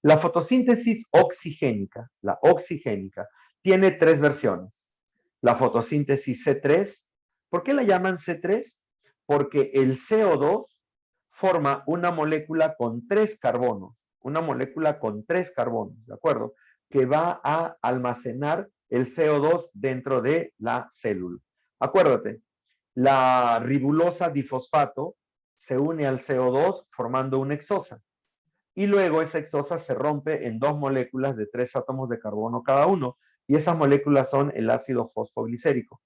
La fotosíntesis oxigénica, la oxigénica, tiene 3 versiones. La fotosíntesis C3, ¿por qué la llaman C3? Porque el CO2 forma una molécula con 3 carbonos, ¿de acuerdo? Que va a almacenar el CO2 dentro de la célula. Acuérdate, la ribulosa difosfato se une al CO2 formando una hexosa. Y luego esa hexosa se rompe en 2 moléculas de 3 átomos de carbono cada uno. Y esas moléculas son el ácido fosfoglicérico.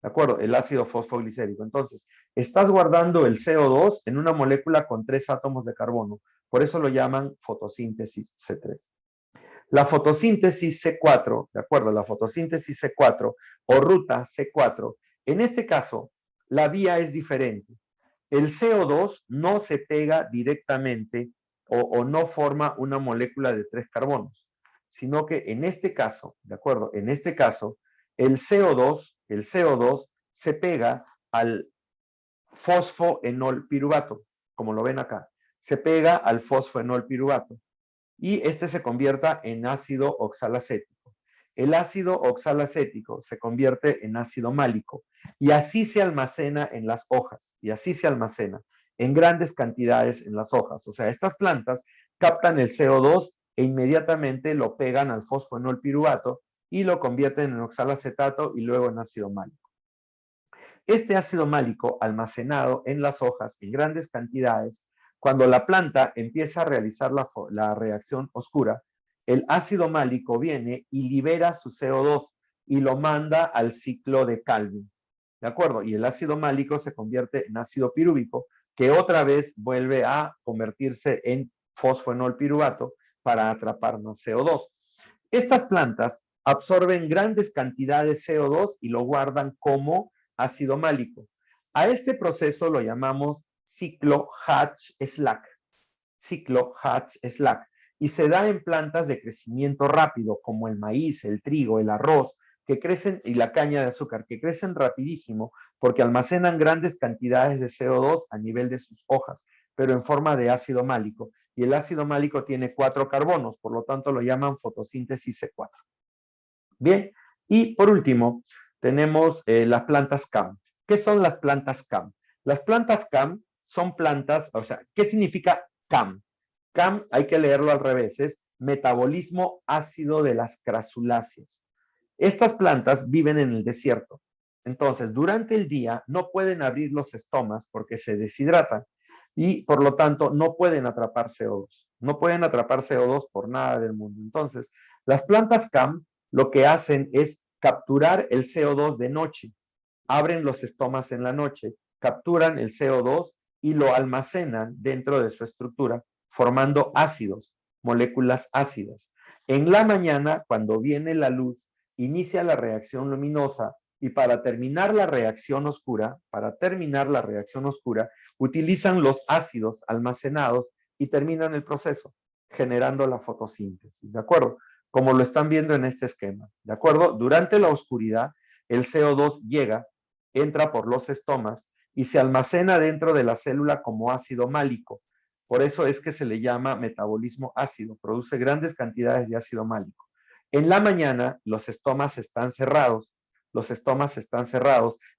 ¿De acuerdo? El ácido fosfoglicérico. Entonces, estás guardando el CO2 en una molécula con 3 átomos de carbono. Por eso lo llaman fotosíntesis C3. La fotosíntesis C4, ¿de acuerdo? La fotosíntesis C4 o ruta C4, en este caso, la vía es diferente. El CO2 no se pega directamente o no forma una molécula de 3 carbonos, sino que en este caso, ¿de acuerdo? En este caso, el CO2 se pega al fosfoenolpiruvato, como lo ven acá. Se pega al fosfoenolpiruvato y este se convierta en ácido oxalacético. El ácido oxalacético se convierte en ácido málico y así se almacena en las hojas y así se almacena en grandes cantidades en las hojas. O sea, estas plantas captan el CO2 e inmediatamente lo pegan al fosfoenolpiruvato y lo convierten en oxalacetato y luego en ácido málico. Este ácido málico almacenado en las hojas en grandes cantidades, cuando la planta empieza a realizar la reacción oscura, el ácido málico viene y libera su CO2 y lo manda al ciclo de Calvin. ¿De acuerdo? Y el ácido málico se convierte en ácido pirúvico, que otra vez vuelve a convertirse en fosfoenolpiruvato para atrapar más CO2. Estas plantas absorben grandes cantidades de CO2 y lo guardan como ácido málico. A este proceso lo llamamos ciclo Hatch-Slack. Ciclo Hatch-Slack. Y se da en plantas de crecimiento rápido, como el maíz, el trigo, el arroz, que crecen, y la caña de azúcar, que crecen rapidísimo porque almacenan grandes cantidades de CO2 a nivel de sus hojas, pero en forma de ácido málico. y el ácido málico tiene 4 carbonos, por lo tanto lo llaman fotosíntesis C4. Bien, y por último, tenemos las plantas CAM. ¿Qué son las plantas CAM? Las plantas CAM son plantas, o sea, ¿qué significa CAM? CAM, hay que leerlo al revés, es metabolismo ácido de las crasuláceas. Estas plantas viven en el desierto. Entonces, durante el día no pueden abrir los estomas porque se deshidratan y, por lo tanto, no pueden atrapar CO2. No pueden atrapar CO2 por nada del mundo. Entonces, las plantas CAM lo que hacen es capturar el CO2 de noche. Abren los estomas en la noche, capturan el CO2 y lo almacenan dentro de su estructura, formando ácidos, moléculas ácidas. En la mañana, cuando viene la luz, inicia la reacción luminosa y para terminar la reacción oscura, utilizan los ácidos almacenados y terminan el proceso, generando la fotosíntesis, ¿de acuerdo? Como lo están viendo en este esquema, ¿de acuerdo? Durante la oscuridad, el CO2 llega, entra por los estomas y se almacena dentro de la célula como ácido málico. Por eso es que se le llama metabolismo ácido, produce grandes cantidades de ácido málico. En la mañana, los estomas están cerrados,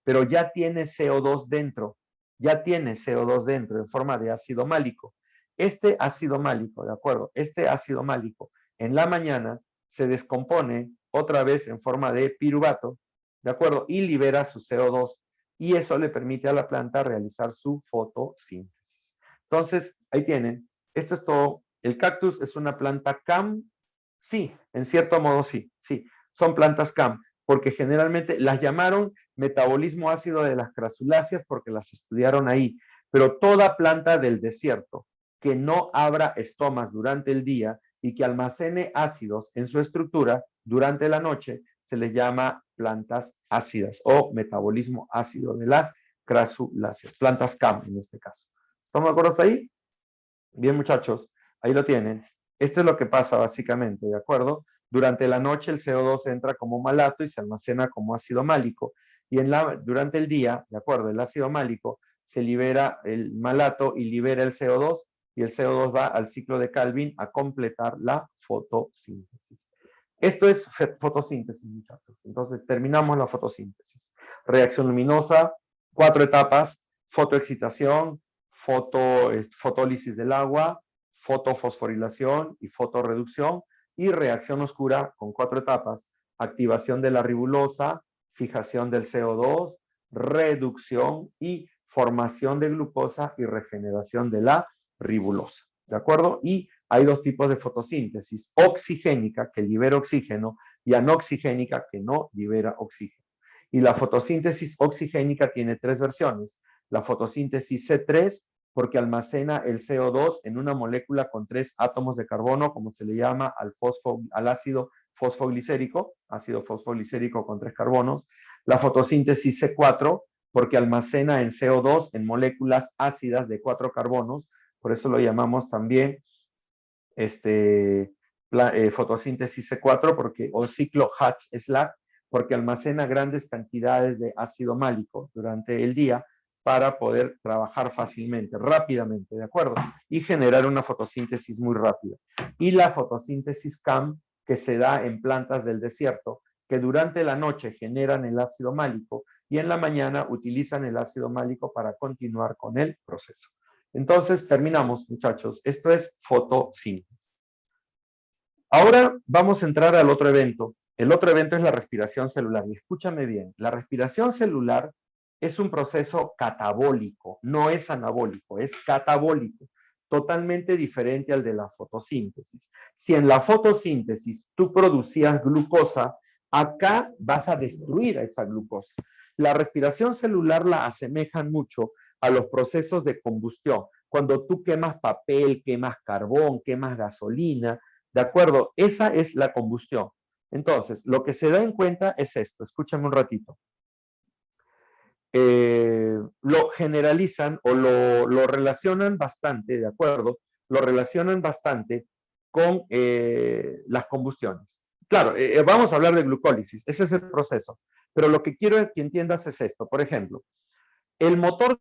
pero ya tiene CO2 dentro, en forma de ácido málico. Este ácido málico, ¿de acuerdo? Este ácido málico en la mañana se descompone otra vez en forma de piruvato, ¿de acuerdo? Y libera su CO2. Y eso le permite a la planta realizar su fotosíntesis. Entonces, ahí tienen. Esto es todo. ¿El cactus es una planta CAM? Sí, en cierto modo sí. Son plantas CAM, porque generalmente las llamaron metabolismo ácido de las crasuláceas porque las estudiaron ahí. Pero toda planta del desierto que no abra estomas durante el día y que almacene ácidos en su estructura durante la noche, se les llama plantas ácidas o metabolismo ácido de las crasuláceas, plantas CAM en este caso. ¿Estamos de acuerdo hasta ahí? Bien, muchachos, ahí lo tienen. Esto es lo que pasa básicamente, ¿de acuerdo? Durante la noche el CO2 entra como malato y se almacena como ácido málico. Y durante el día, ¿de acuerdo? El ácido málico se libera el malato y libera el CO2 y el CO2 va al ciclo de Calvin a completar la fotosíntesis. Esto es fotosíntesis, muchachos. Entonces, terminamos la fotosíntesis. Reacción luminosa, 4 etapas: fotoexcitación, fotólisis del agua, fotofosforilación y fotorreducción, y reacción oscura con 4 etapas: activación de la ribulosa, fijación del CO2, reducción y formación de glucosa y regeneración de la ribulosa. ¿De acuerdo? Y hay 2 tipos de fotosíntesis: oxigénica, que libera oxígeno, y anoxigénica, que no libera oxígeno. Y la fotosíntesis oxigénica tiene 3 versiones. La fotosíntesis C3, porque almacena el CO2 en una molécula con 3 átomos de carbono, como se le llama al ácido fosfoglicérico con 3 carbonos. La fotosíntesis C4, porque almacena el CO2 en moléculas ácidas de 4 carbonos, por eso lo llamamos también fotosíntesis C4, o ciclo Hatch-Slack, porque almacena grandes cantidades de ácido málico durante el día para poder trabajar fácilmente, rápidamente, ¿de acuerdo? Y generar una fotosíntesis muy rápida. Y la fotosíntesis CAM, que se da en plantas del desierto, que durante la noche generan el ácido málico y en la mañana utilizan el ácido málico para continuar con el proceso. Entonces, terminamos, muchachos. Esto es fotosíntesis. Ahora vamos a entrar al otro evento. El otro evento es la respiración celular. Y escúchame bien, la respiración celular es un proceso catabólico, no es anabólico, es catabólico, totalmente diferente al de la fotosíntesis. Si en la fotosíntesis tú producías glucosa, acá vas a destruir a esa glucosa. La respiración celular la asemejan mucho a los procesos de combustión. Cuando tú quemas papel, quemas carbón, quemas gasolina, ¿de acuerdo? Esa es la combustión. Entonces, lo que se da en cuenta es esto. Escúchame un ratito. Lo generalizan o lo relacionan bastante, ¿de acuerdo? Lo relacionan bastante con las combustiones. Claro, vamos a hablar de glucólisis. Ese es el proceso. Pero lo que quiero que entiendas es esto. Por ejemplo, el motor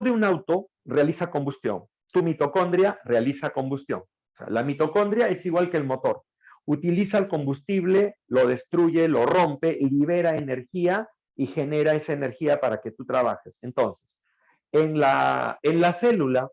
de un auto realiza combustión. tu mitocondria realiza combustión. O sea, la mitocondria es igual que el motor. Utiliza el combustible, lo destruye, lo rompe, libera energía y genera esa energía para que tú trabajes. Entonces, en la célula,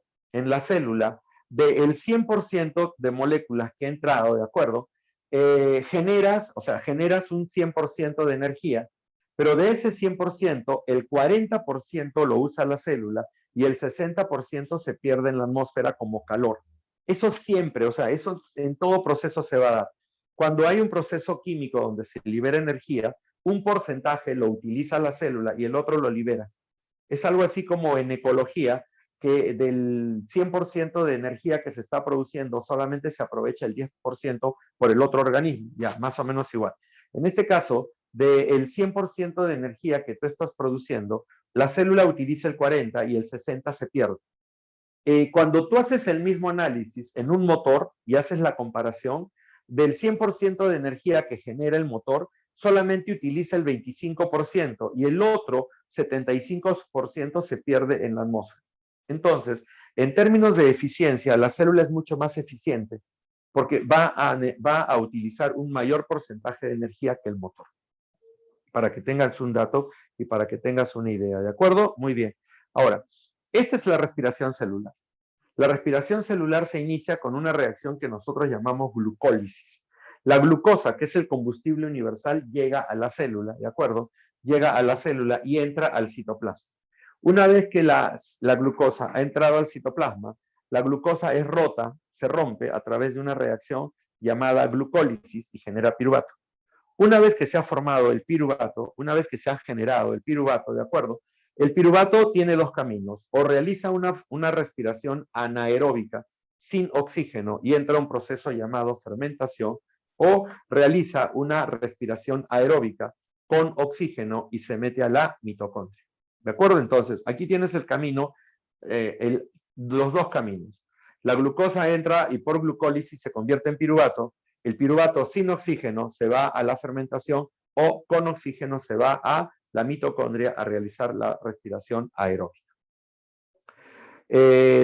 del 100% de moléculas que ha entrado, ¿de acuerdo? Generas un 100% de energía, pero de ese 100%, el 40% lo usa la célula y el 60% se pierde en la atmósfera como calor. Eso siempre, o sea, eso en todo proceso se va a dar. Cuando hay un proceso químico donde se libera energía, un porcentaje lo utiliza la célula y el otro lo libera. Es algo así como en ecología, que del 100% de energía que se está produciendo, solamente se aprovecha el 10% por el otro organismo, ya, más o menos igual. En este caso, del 100% de energía que tú estás produciendo, la célula utiliza el 40% y el 60% se pierde. Cuando tú haces el mismo análisis en un motor y haces la comparación, del 100% de energía que genera el motor, solamente utiliza el 25% y el otro 75% se pierde en la atmósfera. Entonces, en términos de eficiencia, la célula es mucho más eficiente porque va a utilizar un mayor porcentaje de energía que el motor. Para que tengas un dato y para que tengas una idea, ¿de acuerdo? Muy bien. Ahora, esta es la respiración celular. La respiración celular se inicia con una reacción que nosotros llamamos glucólisis. La glucosa, que es el combustible universal, llega a la célula, ¿de acuerdo? Llega a la célula y entra al citoplasma. Una vez que la glucosa ha entrado al citoplasma, la glucosa es rota, se rompe a través de una reacción llamada glucólisis y genera piruvato. Una vez que se ha formado el piruvato, una vez que se ha generado el piruvato, ¿de acuerdo? El piruvato tiene dos caminos. O realiza una respiración anaeróbica sin oxígeno y entra a un proceso llamado fermentación, o realiza una respiración aeróbica con oxígeno y se mete a la mitocondria. ¿De acuerdo? Entonces, aquí tienes el camino, los dos caminos. La glucosa entra y por glucólisis se convierte en piruvato. El piruvato sin oxígeno se va a la fermentación o con oxígeno se va a la mitocondria a realizar la respiración aeróbica.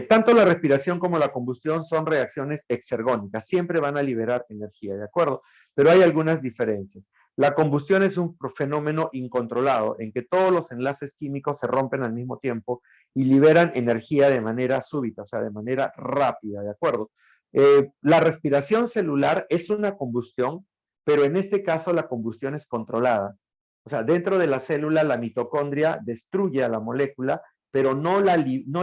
Tanto la respiración como la combustión son reacciones exergónicas, siempre van a liberar energía, ¿de acuerdo? Pero hay algunas diferencias. La combustión es un fenómeno incontrolado en que todos los enlaces químicos se rompen al mismo tiempo y liberan energía de manera súbita, o sea, de manera rápida, ¿de acuerdo? La respiración celular es una combustión, pero en este caso la combustión es controlada. O sea, dentro de la célula la mitocondria destruye a la molécula, pero no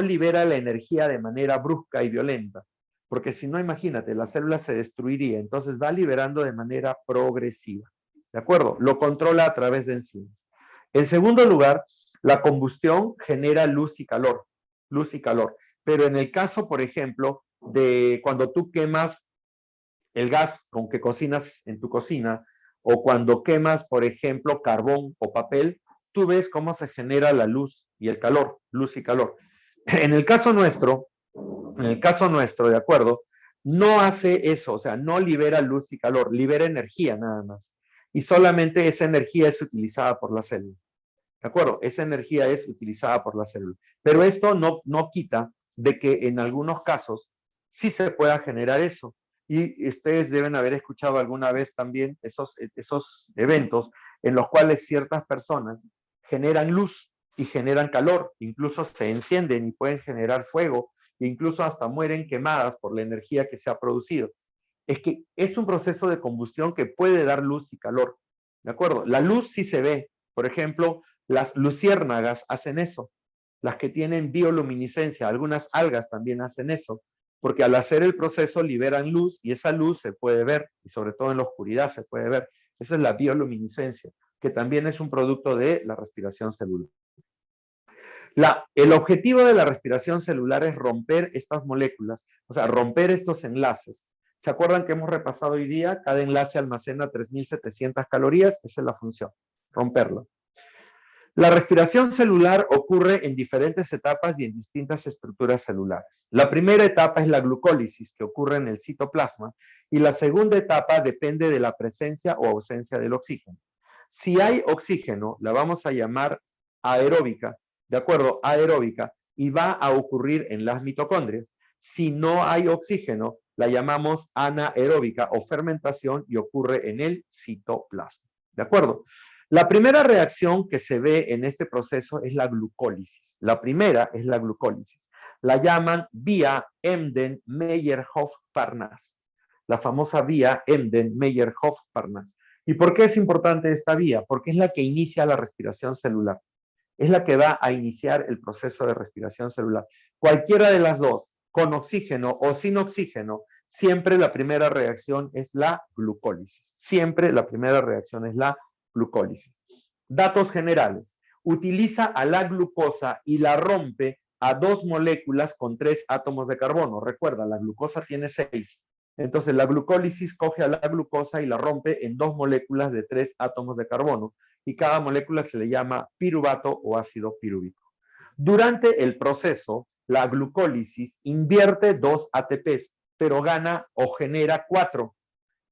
libera la energía de manera brusca y violenta. Porque si no, imagínate, la célula se destruiría, entonces va liberando de manera progresiva. ¿De acuerdo? Lo controla a través de enzimas. En segundo lugar, la combustión genera luz y calor. Luz y calor. Pero en el caso, por ejemplo, de cuando tú quemas el gas con que cocinas en tu cocina, o cuando quemas, por ejemplo, carbón o papel, tú ves cómo se genera la luz y el calor, luz y calor. En el caso nuestro, ¿de acuerdo? No hace eso, o sea, no libera luz y calor, libera energía nada más. Y solamente esa energía es utilizada por la célula. ¿De acuerdo? Esa energía es utilizada por la célula. Pero esto no quita de que en algunos casos sí se pueda generar eso. Y ustedes deben haber escuchado alguna vez también esos eventos en los cuales ciertas personas generan luz y generan calor, incluso se encienden y pueden generar fuego, e incluso hasta mueren quemadas por la energía que se ha producido. Es que es un proceso de combustión que puede dar luz y calor. ¿De acuerdo? La luz sí se ve. Por ejemplo, las luciérnagas hacen eso. Las que tienen bioluminiscencia, algunas algas también hacen eso, porque al hacer el proceso liberan luz y esa luz se puede ver, y sobre todo en la oscuridad se puede ver. Esa es la bioluminiscencia, que también es un producto de la respiración celular. El objetivo de la respiración celular es romper estas moléculas, o sea, romper estos enlaces. ¿Se acuerdan que hemos repasado hoy día? Cada enlace almacena 3.700 calorías, esa es la función, romperlo. La respiración celular ocurre en diferentes etapas y en distintas estructuras celulares. La primera etapa es la glucólisis, que ocurre en el citoplasma, y la segunda etapa depende de la presencia o ausencia del oxígeno. Si hay oxígeno, la vamos a llamar aeróbica, ¿de acuerdo? Aeróbica, y va a ocurrir en las mitocondrias. Si no hay oxígeno, la llamamos anaeróbica o fermentación y ocurre en el citoplasma. ¿De acuerdo? La primera reacción que se ve en este proceso es la glucólisis. La primera es la glucólisis. La llaman vía Embden-Meyerhof-Parnas. La famosa vía Embden-Meyerhof-Parnas. ¿Y por qué es importante esta vía? Porque es la que inicia la respiración celular. Es la que va a iniciar el proceso de respiración celular. Cualquiera de las dos, con oxígeno o sin oxígeno, siempre la primera reacción es la glucólisis. Siempre la primera reacción es la glucólisis. Datos generales. Utiliza a la glucosa y la rompe a 2 moléculas con 3 átomos de carbono. Recuerda, la glucosa tiene 6. Entonces, la glucólisis coge a la glucosa y la rompe en 2 moléculas de 3 átomos de carbono. Y cada molécula se le llama piruvato o ácido pirúvico. Durante el proceso, la glucólisis invierte 2 ATPs, pero gana o genera 4.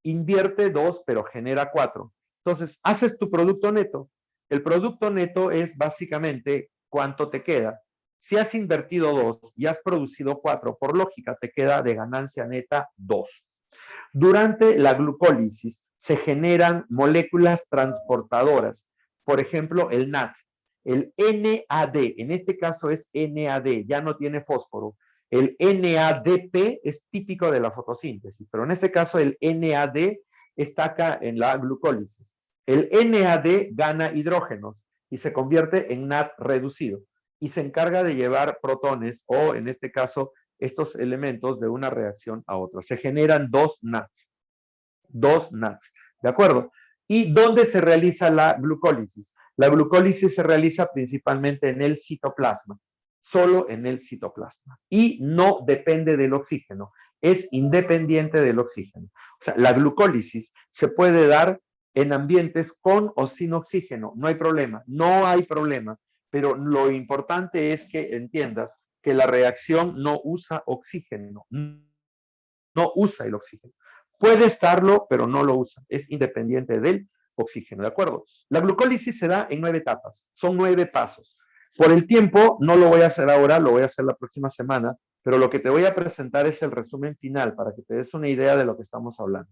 Invierte 2, pero genera 4. Entonces, haces tu producto neto. El producto neto es básicamente cuánto te queda. Si has invertido 2 y has producido 4, por lógica te queda de ganancia neta 2. Durante la glucólisis se generan moléculas transportadoras. Por ejemplo, el NAD. El NAD, en este caso es NAD, ya no tiene fósforo. El NADP es típico de la fotosíntesis, pero en este caso el NAD está acá en la glucólisis. El NAD gana hidrógenos y se convierte en NAD reducido y se encarga de llevar protones o, en este caso, estos elementos de una reacción a otra. Se generan 2 NADs. 2 NADs, ¿de acuerdo? ¿Y dónde se realiza la glucólisis? La glucólisis se realiza principalmente en el citoplasma, solo en el citoplasma. Y no depende del oxígeno, es independiente del oxígeno. O sea, la glucólisis se puede dar en ambientes con o sin oxígeno, no hay problema, no hay problema. Pero lo importante es que entiendas que la reacción no usa oxígeno, no usa el oxígeno. Puede estarlo, pero no lo usa. Es independiente del oxígeno, ¿de acuerdo? La glucólisis se da en 9 etapas. Son 9 pasos. Por el tiempo, no lo voy a hacer ahora, lo voy a hacer la próxima semana, pero lo que te voy a presentar es el resumen final para que te des una idea de lo que estamos hablando.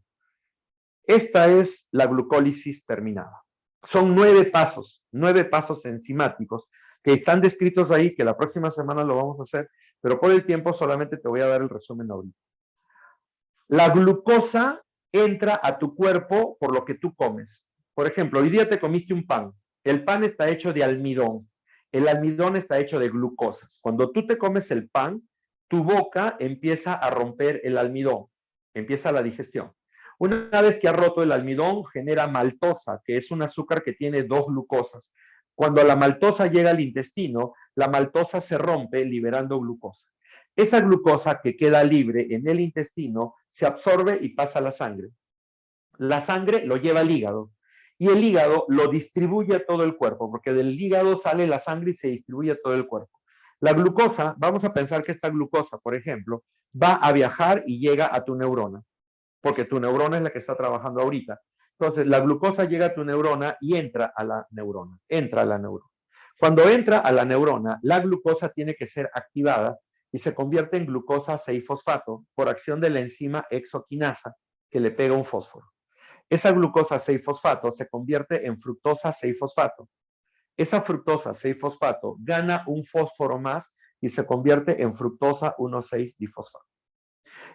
Esta es la glucólisis terminada. Son 9 pasos enzimáticos que están descritos ahí, que la próxima semana lo vamos a hacer, pero por el tiempo solamente te voy a dar el resumen ahorita. La glucosa entra a tu cuerpo por lo que tú comes. Por ejemplo, hoy día te comiste un pan. El pan está hecho de almidón. El almidón está hecho de glucosas. Cuando tú te comes el pan, tu boca empieza a romper el almidón. Empieza la digestión. Una vez que ha roto el almidón, genera maltosa, que es un azúcar que tiene 2 glucosas. Cuando la maltosa llega al intestino, la maltosa se rompe liberando glucosa. Esa glucosa que queda libre en el intestino se absorbe y pasa a la sangre. La sangre lo lleva al hígado y el hígado lo distribuye a todo el cuerpo, porque del hígado sale la sangre y se distribuye a todo el cuerpo. La glucosa, vamos a pensar que esta glucosa, por ejemplo, va a viajar y llega a tu neurona, porque tu neurona es la que está trabajando ahorita. Entonces, la glucosa llega a tu neurona y entra a la neurona. Cuando entra a la neurona, la glucosa tiene que ser activada y se convierte en glucosa 6-fosfato por acción de la enzima hexoquinasa que le pega un fósforo. Esa glucosa 6-fosfato se convierte en fructosa 6-fosfato. Esa fructosa 6-fosfato gana un fósforo más y se convierte en fructosa 1,6-difosfato.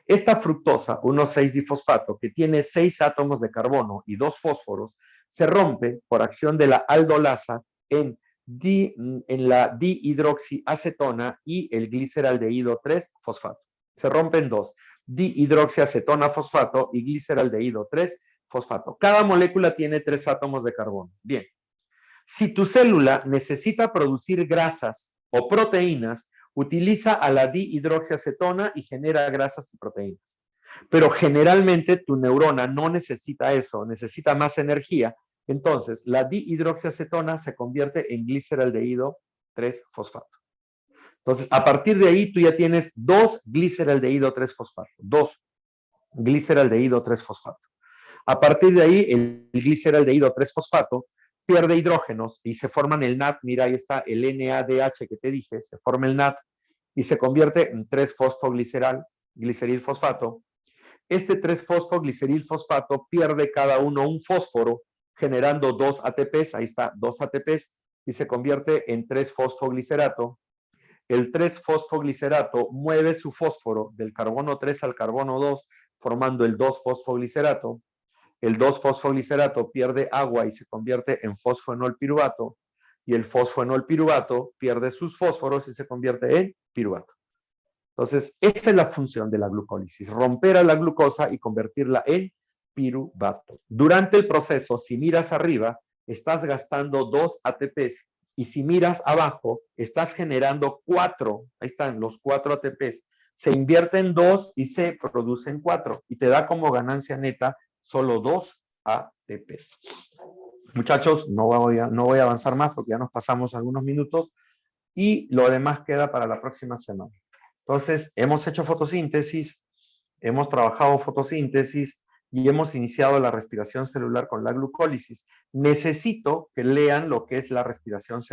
Esta fructosa 1,6-difosfato, que tiene 6 átomos de carbono y 2 fósforos, se rompe por acción de la aldolasa en la dihidroxiacetona y el gliceraldehído 3-fosfato. Se rompen 2, dihidroxiacetona fosfato y gliceraldehído 3-fosfato. Cada molécula tiene 3 átomos de carbono. Bien, si tu célula necesita producir grasas o proteínas, utiliza a la dihidroxiacetona y genera grasas y proteínas. Pero generalmente tu neurona no necesita eso, necesita más energía. Entonces, la dihidroxiacetona se convierte en gliceraldehído 3-fosfato. Entonces, a partir de ahí, tú ya tienes 2 gliceraldehído 3-fosfato. 2 gliceraldehído 3-fosfato. A partir de ahí, el gliceraldehído 3-fosfato pierde hidrógenos y se forman el NAD. Mira, ahí está el NADH que te dije, se forma el NAD. y se convierte en 3-fosfoglicerilfosfato. Este 3-fosfoglicerilfosfato pierde cada uno un fósforo, generando 2 ATPs, ahí está, 2 ATPs, y se convierte en 3-fosfoglicerato. El 3-fosfoglicerato mueve su fósforo del carbono 3 al carbono 2, formando el 2-fosfoglicerato. El 2-fosfoglicerato pierde agua y se convierte en fosfoenolpiruvato, y el fosfoenolpiruvato pierde sus fósforos y se convierte en piruvato. Entonces, esa es la función de la glucólisis, romper a la glucosa y convertirla en piruvato. Durante el proceso, si miras arriba, estás gastando 2 ATPs, y si miras abajo, estás generando 4, ahí están los 4 ATPs, se invierten 2 y se producen 4, y te da como ganancia neta solo 2 ATPs. Muchachos, no voy a avanzar más porque ya nos pasamos algunos minutos, y lo demás queda para la próxima semana. Entonces, hemos hecho fotosíntesis, hemos trabajado fotosíntesis y hemos iniciado la respiración celular con la glucólisis. Necesito que lean lo que es la respiración celular.